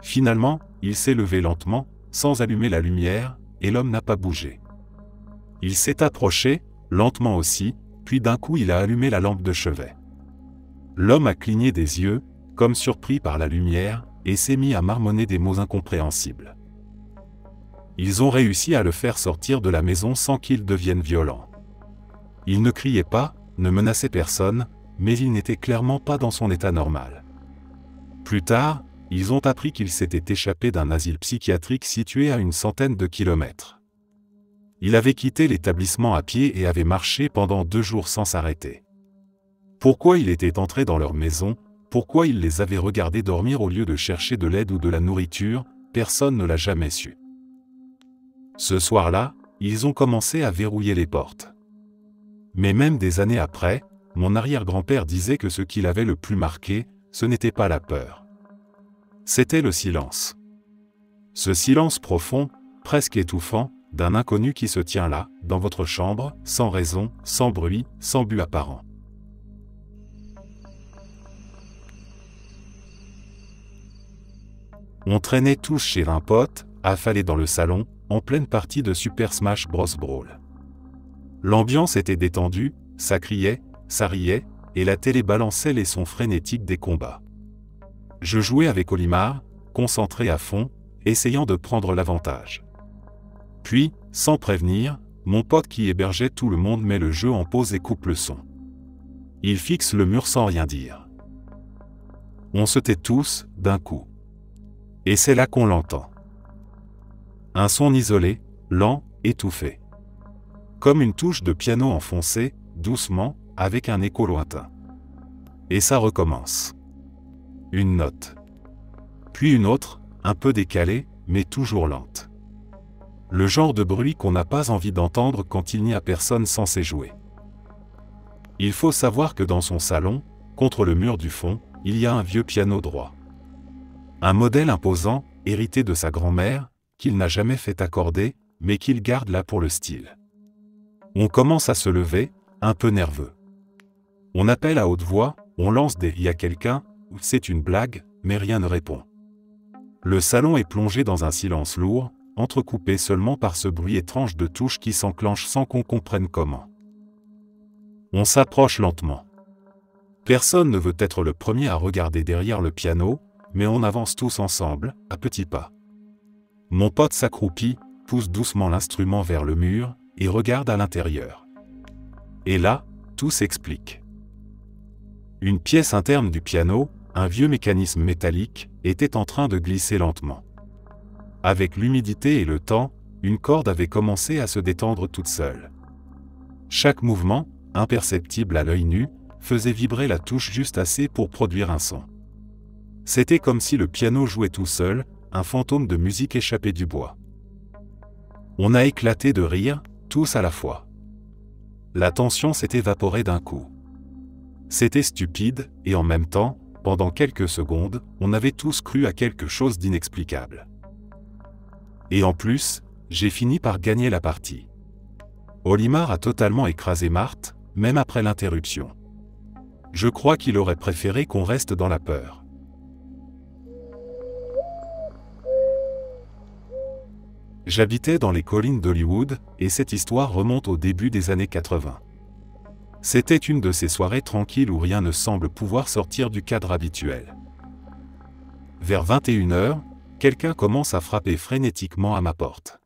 Finalement, il s'est levé lentement, sans allumer la lumière, et l'homme n'a pas bougé. Il s'est approché, lentement aussi, puis d'un coup il a allumé la lampe de chevet. L'homme a cligné des yeux, comme surpris par la lumière, et s'est mis à marmonner des mots incompréhensibles. Ils ont réussi à le faire sortir de la maison sans qu'il devienne violent. Il ne criait pas, ne menaçait personne, mais il n'était clairement pas dans son état normal. Plus tard, ils ont appris qu'il s'était échappé d'un asile psychiatrique situé à une centaine de kilomètres. Il avait quitté l'établissement à pied et avait marché pendant 2 jours sans s'arrêter. Pourquoi il était entré dans leur maison, pourquoi il les avait regardés dormir au lieu de chercher de l'aide ou de la nourriture, personne ne l'a jamais su. Ce soir-là, ils ont commencé à verrouiller les portes. Mais même des années après, mon arrière-grand-père disait que ce qui l'avait le plus marqué, ce n'était pas la peur. C'était le silence. Ce silence profond, presque étouffant, d'un inconnu qui se tient là, dans votre chambre, sans raison, sans bruit, sans but apparent. On traînait tous chez un pote, affalés dans le salon, en pleine partie de Super Smash Bros. Brawl. L'ambiance était détendue, ça criait, ça riait, et la télé balançait les sons frénétiques des combats. Je jouais avec Olimar, concentré à fond, essayant de prendre l'avantage. Puis, sans prévenir, mon pote qui hébergeait tout le monde met le jeu en pause et coupe le son. Il fixe le mur sans rien dire. On se tait tous, d'un coup. Et c'est là qu'on l'entend. Un son isolé, lent, étouffé. Comme une touche de piano enfoncée, doucement, avec un écho lointain. Et ça recommence. Une note. Puis une autre, un peu décalée, mais toujours lente. Le genre de bruit qu'on n'a pas envie d'entendre quand il n'y a personne censé jouer. Il faut savoir que dans son salon, contre le mur du fond, il y a un vieux piano droit. Un modèle imposant, hérité de sa grand-mère, qu'il n'a jamais fait accorder, mais qu'il garde là pour le style. On commence à se lever, un peu nerveux. On appelle à haute voix, on lance des « y a quelqu'un » ou « c'est une blague », mais rien ne répond. Le salon est plongé dans un silence lourd, entrecoupé seulement par ce bruit étrange de touches qui s'enclenchent sans qu'on comprenne comment. On s'approche lentement. Personne ne veut être le premier à regarder derrière le piano, mais on avance tous ensemble, à petits pas. Mon pote s'accroupit, pousse doucement l'instrument vers le mur, et regarde à l'intérieur. Et là, tout s'explique. Une pièce interne du piano, un vieux mécanisme métallique, était en train de glisser lentement. Avec l'humidité et le temps, une corde avait commencé à se détendre toute seule. Chaque mouvement, imperceptible à l'œil nu, faisait vibrer la touche juste assez pour produire un son. C'était comme si le piano jouait tout seul, un fantôme de musique échappé du bois. On a éclaté de rire, tous à la fois. La tension s'est évaporée d'un coup. C'était stupide, et en même temps, pendant quelques secondes, on avait tous cru à quelque chose d'inexplicable. Et en plus, j'ai fini par gagner la partie. Olimar a totalement écrasé Marthe, même après l'interruption. Je crois qu'il aurait préféré qu'on reste dans la peur. J'habitais dans les collines d'Hollywood, et cette histoire remonte au début des années 80. C'était une de ces soirées tranquilles où rien ne semble pouvoir sortir du cadre habituel. Vers 21h, quelqu'un commence à frapper frénétiquement à ma porte.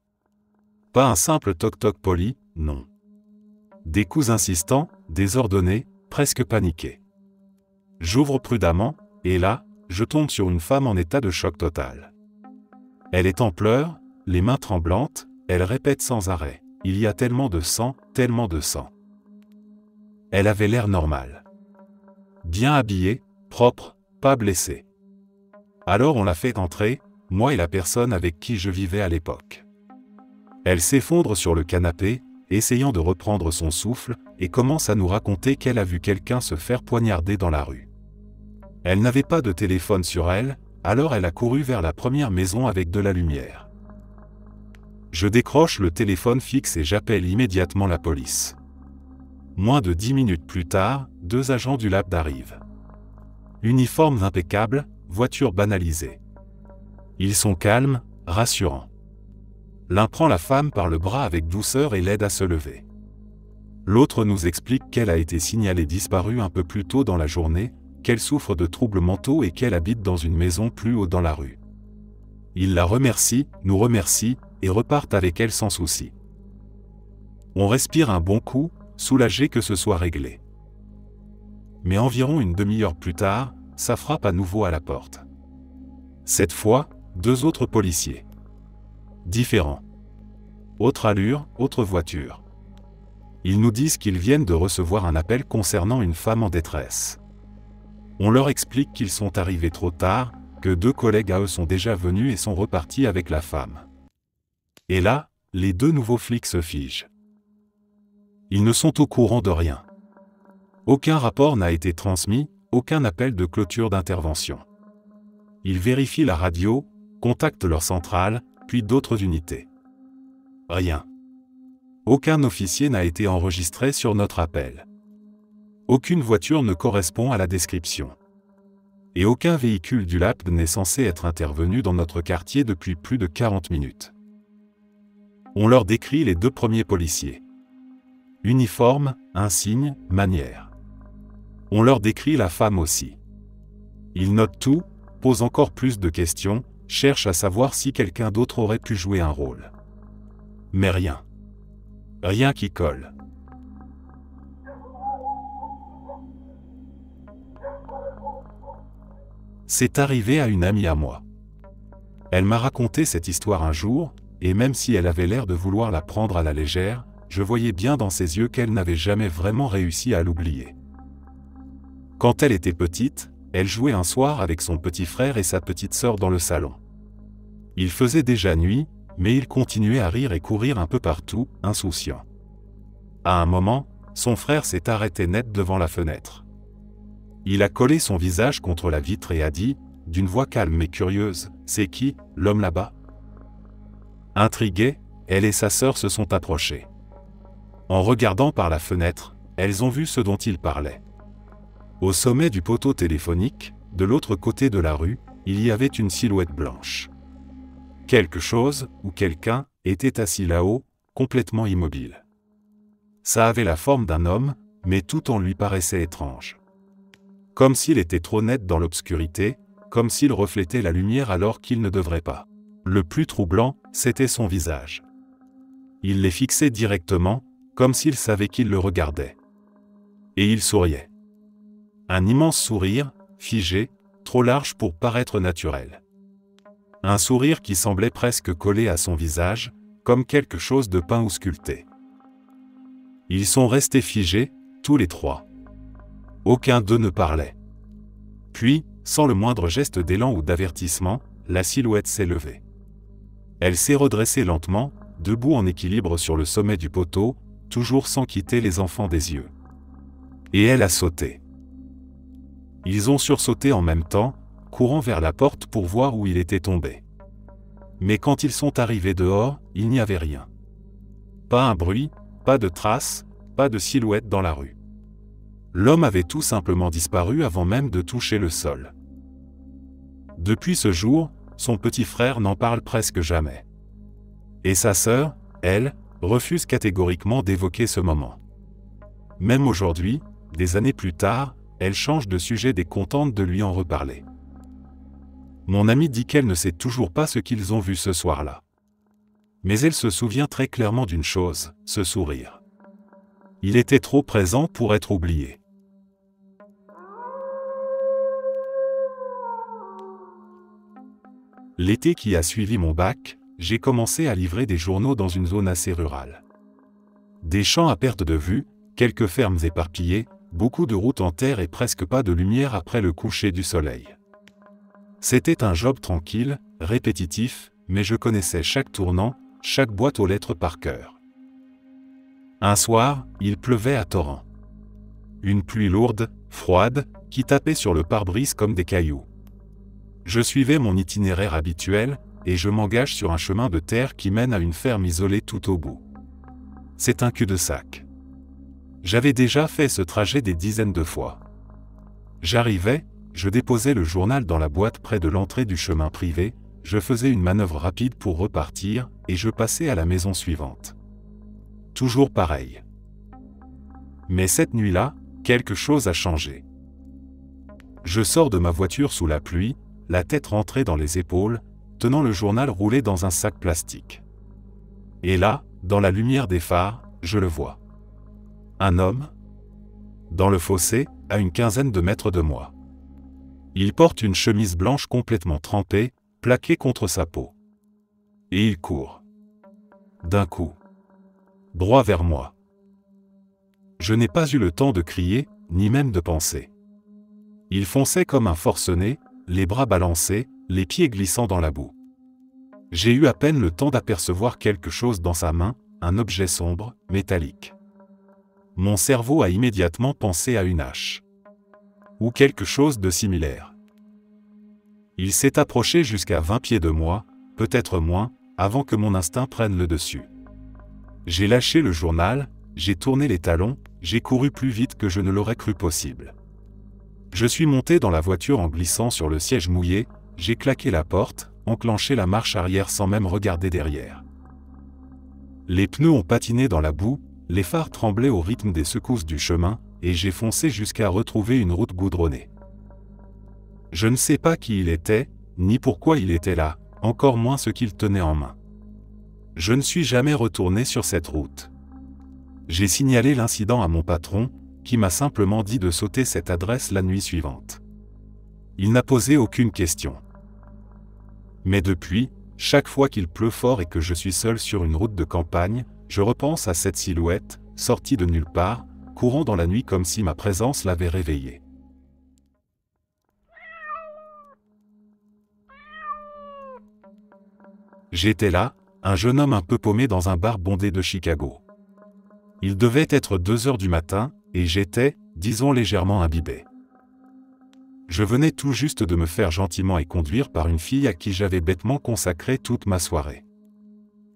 Pas un simple toc-toc poli, non. Des coups insistants, désordonnés, presque paniqués. J'ouvre prudemment, et là, je tombe sur une femme en état de choc total. Elle est en pleurs, les mains tremblantes, elle répète sans arrêt. Il y a tellement de sang, tellement de sang. Elle avait l'air normale. Bien habillée, propre, pas blessée. Alors on l'a fait entrer, moi et la personne avec qui je vivais à l'époque. Elle s'effondre sur le canapé, essayant de reprendre son souffle, et commence à nous raconter qu'elle a vu quelqu'un se faire poignarder dans la rue. Elle n'avait pas de téléphone sur elle, alors elle a couru vers la première maison avec de la lumière. Je décroche le téléphone fixe et j'appelle immédiatement la police. Moins de 10 minutes plus tard, 2 agents du LAPD arrivent. Uniformes impeccables, voitures banalisées. Ils sont calmes, rassurants. L'un prend la femme par le bras avec douceur et l'aide à se lever. L'autre nous explique qu'elle a été signalée disparue un peu plus tôt dans la journée, qu'elle souffre de troubles mentaux et qu'elle habite dans une maison plus haut dans la rue. Ils la remercient, nous remercient, et repartent avec elle sans souci. On respire un bon coup, soulagé que ce soit réglé. Mais environ une demi-heure plus tard, ça frappe à nouveau à la porte. Cette fois, 2 autres policiers. Différents. Autre allure, autre voiture. Ils nous disent qu'ils viennent de recevoir un appel concernant une femme en détresse. On leur explique qu'ils sont arrivés trop tard, que 2 collègues à eux sont déjà venus et sont repartis avec la femme. Et là, les 2 nouveaux flics se figent. Ils ne sont au courant de rien. Aucun rapport n'a été transmis, aucun appel de clôture d'intervention. Ils vérifient la radio, contactent leur centrale, puis d'autres unités. Rien. Aucun officier n'a été enregistré sur notre appel. Aucune voiture ne correspond à la description. Et aucun véhicule du LAPD n'est censé être intervenu dans notre quartier depuis plus de 40 minutes. On leur décrit les 2 premiers policiers. Uniforme, insigne, manière. On leur décrit la femme aussi. Ils notent tout, posent encore plus de questions, cherchent à savoir si quelqu'un d'autre aurait pu jouer un rôle. Mais rien. Rien qui colle. C'est arrivé à une amie à moi. Elle m'a raconté cette histoire un jour, et même si elle avait l'air de vouloir la prendre à la légère, je voyais bien dans ses yeux qu'elle n'avait jamais vraiment réussi à l'oublier. Quand elle était petite, elle jouait un soir avec son petit frère et sa petite sœur dans le salon. Il faisait déjà nuit, mais ils continuaient à rire et courir un peu partout, insouciants. À un moment, son frère s'est arrêté net devant la fenêtre. Il a collé son visage contre la vitre et a dit, d'une voix calme mais curieuse, « C'est qui, l'homme là-bas » Intriguées, elle et sa sœur se sont approchées. En regardant par la fenêtre, elles ont vu ce dont il parlait. Au sommet du poteau téléphonique, de l'autre côté de la rue, il y avait une silhouette blanche. Quelque chose, ou quelqu'un, était assis là-haut, complètement immobile. Ça avait la forme d'un homme, mais tout en lui paraissait étrange. Comme s'il était trop net dans l'obscurité, comme s'il reflétait la lumière alors qu'il ne devrait pas. Le plus troublant, c'était son visage. Il les fixait directement, comme s'il savait qu'il le regardait. Et il souriait. Un immense sourire, figé, trop large pour paraître naturel. Un sourire qui semblait presque collé à son visage, comme quelque chose de peint ou sculpté. Ils sont restés figés, tous les 3. Aucun d'eux ne parlait. Puis, sans le moindre geste d'élan ou d'avertissement, la silhouette s'est levée. Elle s'est redressée lentement, debout en équilibre sur le sommet du poteau, toujours sans quitter les enfants des yeux. Et elle a sauté. Ils ont sursauté en même temps, courant vers la porte pour voir où il était tombé. Mais quand ils sont arrivés dehors, il n'y avait rien. Pas un bruit, pas de traces, pas de silhouette dans la rue. L'homme avait tout simplement disparu avant même de toucher le sol. Depuis ce jour, son petit frère n'en parle presque jamais. Et sa sœur, elle, refuse catégoriquement d'évoquer ce moment. Même aujourd'hui, des années plus tard, elle change de sujet dès qu'on tente de lui en reparler. Mon amie dit qu'elle ne sait toujours pas ce qu'ils ont vu ce soir-là. Mais elle se souvient très clairement d'une chose, ce sourire. Il était trop présent pour être oublié. L'été qui a suivi mon bac, j'ai commencé à livrer des journaux dans une zone assez rurale. Des champs à perte de vue, quelques fermes éparpillées, beaucoup de routes en terre et presque pas de lumière après le coucher du soleil. C'était un job tranquille, répétitif, mais je connaissais chaque tournant, chaque boîte aux lettres par cœur. Un soir, il pleuvait à torrents. Une pluie lourde, froide, qui tapait sur le pare-brise comme des cailloux. Je suivais mon itinéraire habituel, et je m'engage sur un chemin de terre qui mène à une ferme isolée tout au bout. C'est un cul-de-sac. J'avais déjà fait ce trajet des dizaines de fois. J'arrivais, je déposais le journal dans la boîte près de l'entrée du chemin privé, je faisais une manœuvre rapide pour repartir, et je passais à la maison suivante. Toujours pareil. Mais cette nuit-là, quelque chose a changé. Je sors de ma voiture sous la pluie, la tête rentrée dans les épaules, tenant le journal roulé dans un sac plastique. Et là, dans la lumière des phares, je le vois. Un homme, dans le fossé, à une quinzaine de mètres de moi. Il porte une chemise blanche complètement trempée, plaquée contre sa peau. Et il court. D'un coup. Droit vers moi. Je n'ai pas eu le temps de crier, ni même de penser. Il fonçait comme un forcené, les bras balancés, les pieds glissant dans la boue. J'ai eu à peine le temps d'apercevoir quelque chose dans sa main, un objet sombre, métallique. Mon cerveau a immédiatement pensé à une hache. Ou quelque chose de similaire. Il s'est approché jusqu'à 20 pieds de moi, peut-être moins, avant que mon instinct prenne le dessus. J'ai lâché le journal, j'ai tourné les talons, j'ai couru plus vite que je ne l'aurais cru possible. Je suis monté dans la voiture en glissant sur le siège mouillé, j'ai claqué la porte, enclenché la marche arrière sans même regarder derrière. Les pneus ont patiné dans la boue, les phares tremblaient au rythme des secousses du chemin, et j'ai foncé jusqu'à retrouver une route goudronnée. Je ne sais pas qui il était, ni pourquoi il était là, encore moins ce qu'il tenait en main. Je ne suis jamais retourné sur cette route. J'ai signalé l'incident à mon patron, qui m'a simplement dit de sauter cette adresse la nuit suivante. Il n'a posé aucune question. Mais depuis, chaque fois qu'il pleut fort et que je suis seul sur une route de campagne, je repense à cette silhouette, sortie de nulle part, courant dans la nuit comme si ma présence l'avait réveillé. J'étais là, un jeune homme un peu paumé dans un bar bondé de Chicago. Il devait être 2 heures du matin, et j'étais, disons légèrement imbibé. Je venais tout juste de me faire gentiment et conduire par une fille à qui j'avais bêtement consacré toute ma soirée.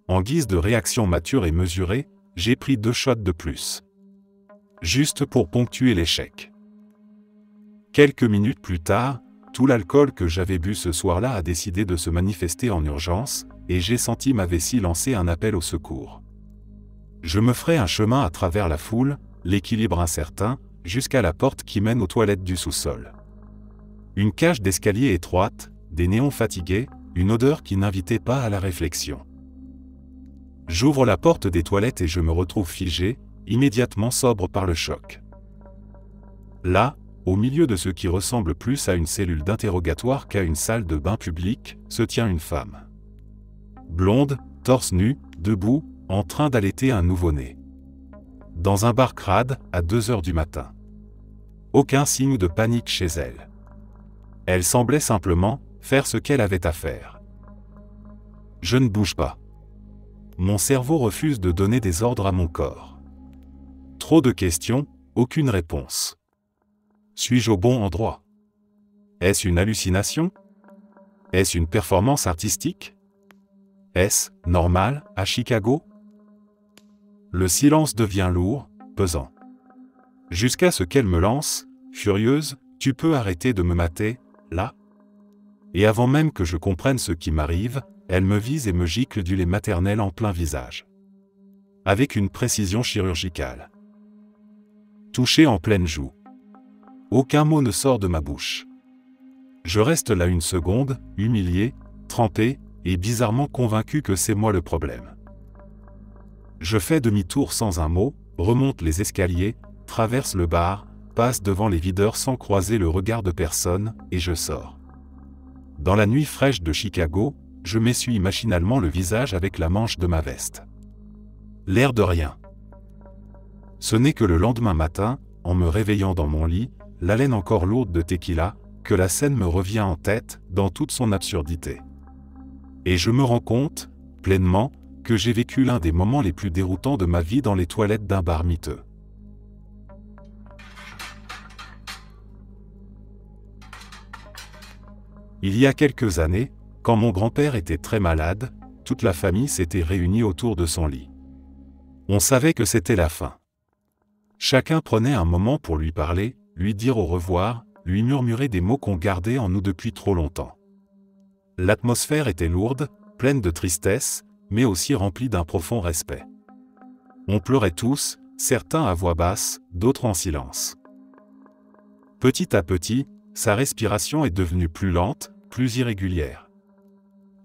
En guise de réaction mature et mesurée, j'ai pris 2 shots de plus. Juste pour ponctuer l'échec. Quelques minutes plus tard, tout l'alcool que j'avais bu ce soir-là a décidé de se manifester en urgence, et j'ai senti ma vessie lancer un appel au secours. Je me ferai un chemin à travers la foule, l'équilibre incertain, jusqu'à la porte qui mène aux toilettes du sous-sol. Une cage d'escalier étroite, des néons fatigués, une odeur qui n'invitait pas à la réflexion. J'ouvre la porte des toilettes et je me retrouve figé, immédiatement sobre par le choc. Là, au milieu de ce qui ressemble plus à une cellule d'interrogatoire qu'à une salle de bain publique, se tient une femme. Blonde, torse nu, debout, en train d'allaiter un nouveau-né. Dans un bar crade, à 2 heures du matin. Aucun signe de panique chez elle. Elle semblait simplement faire ce qu'elle avait à faire. Je ne bouge pas. Mon cerveau refuse de donner des ordres à mon corps. Trop de questions, aucune réponse. Suis-je au bon endroit? Est-ce une hallucination? Est-ce une performance artistique? Est-ce normal à Chicago? Le silence devient lourd, pesant. Jusqu'à ce qu'elle me lance, furieuse, « Tu peux arrêter de me mater, là ?» Et avant même que je comprenne ce qui m'arrive, elle me vise et me gicle du lait maternel en plein visage. Avec une précision chirurgicale. Touché en pleine joue. Aucun mot ne sort de ma bouche. Je reste là une seconde, humilié, trempé, et bizarrement convaincu que c'est moi le problème. Je fais demi-tour sans un mot, remonte les escaliers, traverse le bar, passe devant les videurs sans croiser le regard de personne, et je sors. Dans la nuit fraîche de Chicago, je m'essuie machinalement le visage avec la manche de ma veste. L'air de rien. Ce n'est que le lendemain matin, en me réveillant dans mon lit, l'haleine encore lourde de tequila, que la scène me revient en tête, dans toute son absurdité. Et je me rends compte, pleinement, que j'ai vécu l'un des moments les plus déroutants de ma vie dans les toilettes d'un bar miteux. Il y a quelques années, quand mon grand-père était très malade, toute la famille s'était réunie autour de son lit. On savait que c'était la fin. Chacun prenait un moment pour lui parler, lui dire au revoir, lui murmurer des mots qu'on gardait en nous depuis trop longtemps. L'atmosphère était lourde, pleine de tristesse, mais aussi remplie d'un profond respect. On pleurait tous, certains à voix basse, d'autres en silence. Petit à petit, sa respiration est devenue plus lente, plus irrégulière.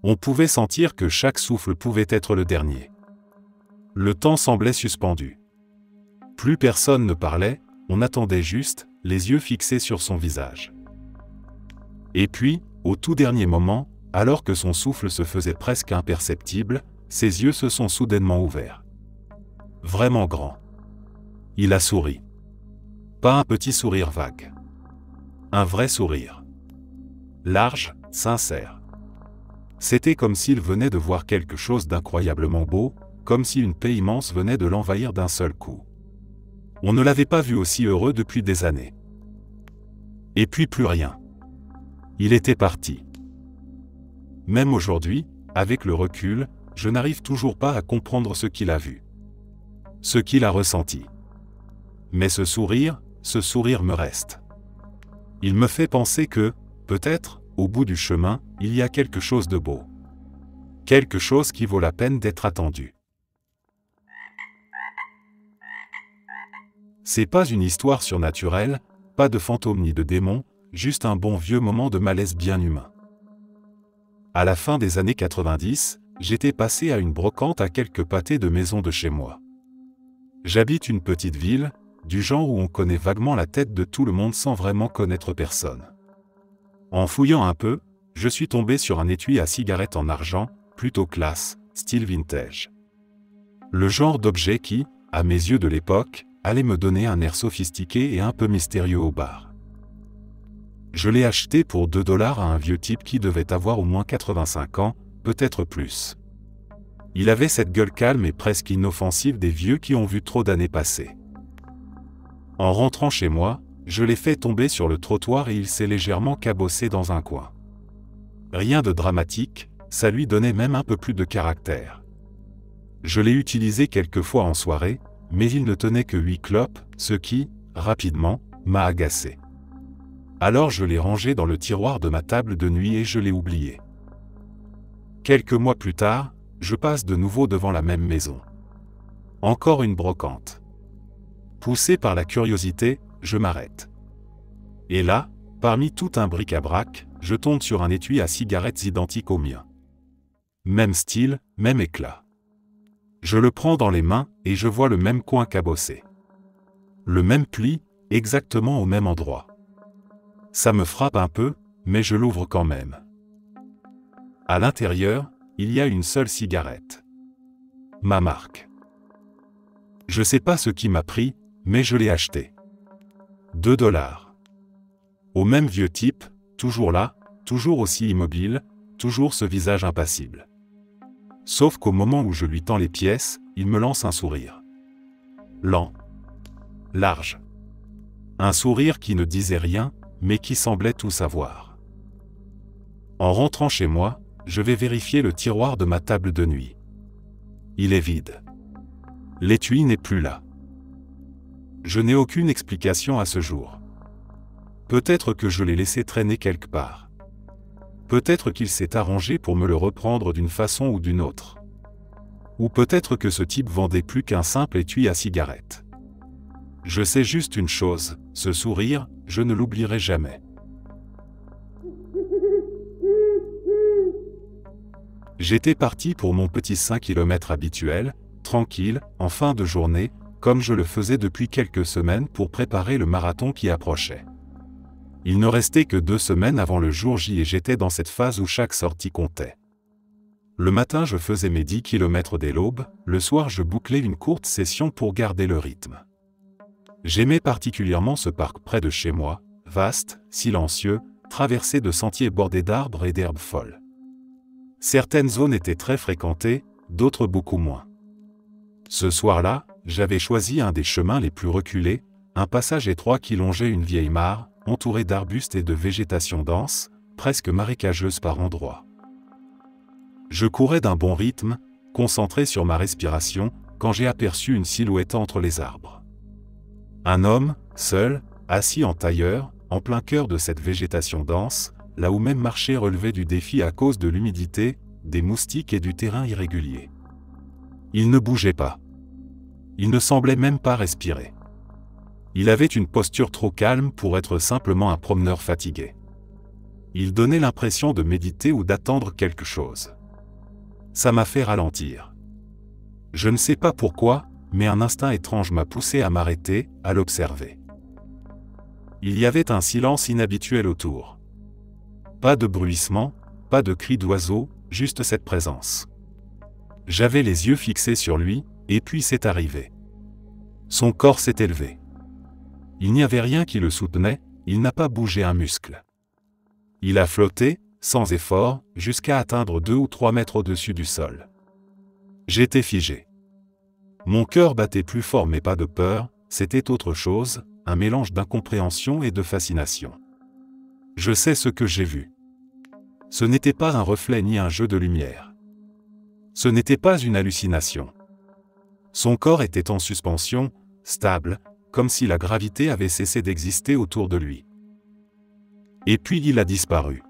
On pouvait sentir que chaque souffle pouvait être le dernier. Le temps semblait suspendu. Plus personne ne parlait, on attendait juste, les yeux fixés sur son visage. Et puis, au tout dernier moment, alors que son souffle se faisait presque imperceptible, ses yeux se sont soudainement ouverts. Vraiment grands. Il a souri. Pas un petit sourire vague. Un vrai sourire. Large, sincère. C'était comme s'il venait de voir quelque chose d'incroyablement beau, comme si une paix immense venait de l'envahir d'un seul coup. On ne l'avait pas vu aussi heureux depuis des années. Et puis plus rien. Il était parti. Même aujourd'hui, avec le recul, je n'arrive toujours pas à comprendre ce qu'il a vu. Ce qu'il a ressenti. Mais ce sourire me reste. Il me fait penser que, peut-être, au bout du chemin, il y a quelque chose de beau. Quelque chose qui vaut la peine d'être attendu. C'est pas une histoire surnaturelle, pas de fantômes ni de démons, juste un bon vieux moment de malaise bien humain. À la fin des années 90, j'étais passé à une brocante à quelques pâtés de maison de chez moi. J'habite une petite ville, du genre où on connaît vaguement la tête de tout le monde sans vraiment connaître personne. En fouillant un peu, je suis tombé sur un étui à cigarette en argent, plutôt classe, style vintage. Le genre d'objet qui, à mes yeux de l'époque, allait me donner un air sophistiqué et un peu mystérieux au bar. Je l'ai acheté pour 2 $ à un vieux type qui devait avoir au moins 85 ans, peut-être plus. Il avait cette gueule calme et presque inoffensive des vieux qui ont vu trop d'années passer. En rentrant chez moi, je l'ai fait tomber sur le trottoir et il s'est légèrement cabossé dans un coin. Rien de dramatique, ça lui donnait même un peu plus de caractère. Je l'ai utilisé quelques fois en soirée, mais il ne tenait que 8 clopes, ce qui, rapidement, m'a agacé. Alors je l'ai rangé dans le tiroir de ma table de nuit et je l'ai oublié. Quelques mois plus tard, je passe de nouveau devant la même maison. Encore une brocante. Poussé par la curiosité, je m'arrête. Et là, parmi tout un bric-à-brac, je tombe sur un étui à cigarettes identique au mien. Même style, même éclat. Je le prends dans les mains et je vois le même coin cabossé. Le même pli, exactement au même endroit. Ça me frappe un peu, mais je l'ouvre quand même. À l'intérieur, il y a une seule cigarette. Ma marque. Je sais pas ce qui m'a pris, mais je l'ai acheté. 2 $. Au même vieux type, toujours là, toujours aussi immobile, toujours ce visage impassible. Sauf qu'au moment où je lui tends les pièces, il me lance un sourire. Lent. Large. Un sourire qui ne disait rien, mais qui semblait tout savoir. En rentrant chez moi, je vais vérifier le tiroir de ma table de nuit. Il est vide. L'étui n'est plus là. Je n'ai aucune explication à ce jour. Peut-être que je l'ai laissé traîner quelque part. Peut-être qu'il s'est arrangé pour me le reprendre d'une façon ou d'une autre. Ou peut-être que ce type vendait plus qu'un simple étui à cigarette. Je sais juste une chose, ce sourire, je ne l'oublierai jamais. J'étais parti pour mon petit 5 km habituel, tranquille, en fin de journée, comme je le faisais depuis quelques semaines pour préparer le marathon qui approchait. Il ne restait que 2 semaines avant le jour J et j'étais dans cette phase où chaque sortie comptait. Le matin je faisais mes 10 km dès l'aube, le soir je bouclais une courte session pour garder le rythme. J'aimais particulièrement ce parc près de chez moi, vaste, silencieux, traversé de sentiers bordés d'arbres et d'herbes folles. Certaines zones étaient très fréquentées, d'autres beaucoup moins. Ce soir-là, j'avais choisi un des chemins les plus reculés, un passage étroit qui longeait une vieille mare, entourée d'arbustes et de végétation dense, presque marécageuse par endroits. Je courais d'un bon rythme, concentré sur ma respiration, quand j'ai aperçu une silhouette entre les arbres. Un homme, seul, assis en tailleur, en plein cœur de cette végétation dense, là où même marcher relevait du défi à cause de l'humidité, des moustiques et du terrain irrégulier. Il ne bougeait pas. Il ne semblait même pas respirer. Il avait une posture trop calme pour être simplement un promeneur fatigué. Il donnait l'impression de méditer ou d'attendre quelque chose. Ça m'a fait ralentir. Je ne sais pas pourquoi, mais un instinct étrange m'a poussé à m'arrêter, à l'observer. Il y avait un silence inhabituel autour. Pas de bruissement, pas de cris d'oiseaux, juste cette présence. J'avais les yeux fixés sur lui, et puis c'est arrivé. Son corps s'est élevé. Il n'y avait rien qui le soutenait, il n'a pas bougé un muscle. Il a flotté, sans effort, jusqu'à atteindre 2 ou 3 mètres au-dessus du sol. J'étais figé. Mon cœur battait plus fort mais pas de peur, c'était autre chose, un mélange d'incompréhension et de fascination. Je sais ce que j'ai vu. Ce n'était pas un reflet ni un jeu de lumière. Ce n'était pas une hallucination. Son corps était en suspension, stable, comme si la gravité avait cessé d'exister autour de lui. Et puis il a disparu.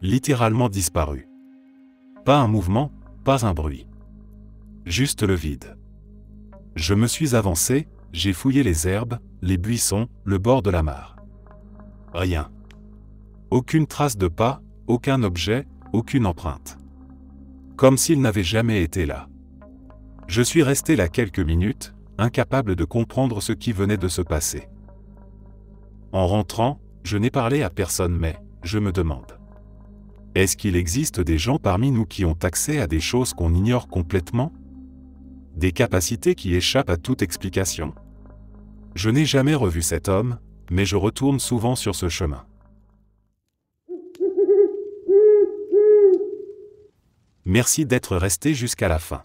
Littéralement disparu. Pas un mouvement, pas un bruit. Juste le vide. Je me suis avancé, j'ai fouillé les herbes, les buissons, le bord de la mare. Rien. Aucune trace de pas, aucun objet, aucune empreinte. Comme s'il n'avait jamais été là. Je suis resté là quelques minutes, incapable de comprendre ce qui venait de se passer. En rentrant, je n'ai parlé à personne mais, je me demande. Est-ce qu'il existe des gens parmi nous qui ont accès à des choses qu'on ignore complètement? Des capacités qui échappent à toute explication. Je n'ai jamais revu cet homme, mais je retourne souvent sur ce chemin. Merci d'être resté jusqu'à la fin.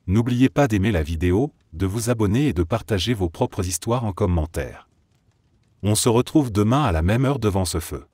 N'oubliez pas d'aimer la vidéo, de vous abonner et de partager vos propres histoires en commentaire. On se retrouve demain à la même heure devant ce feu.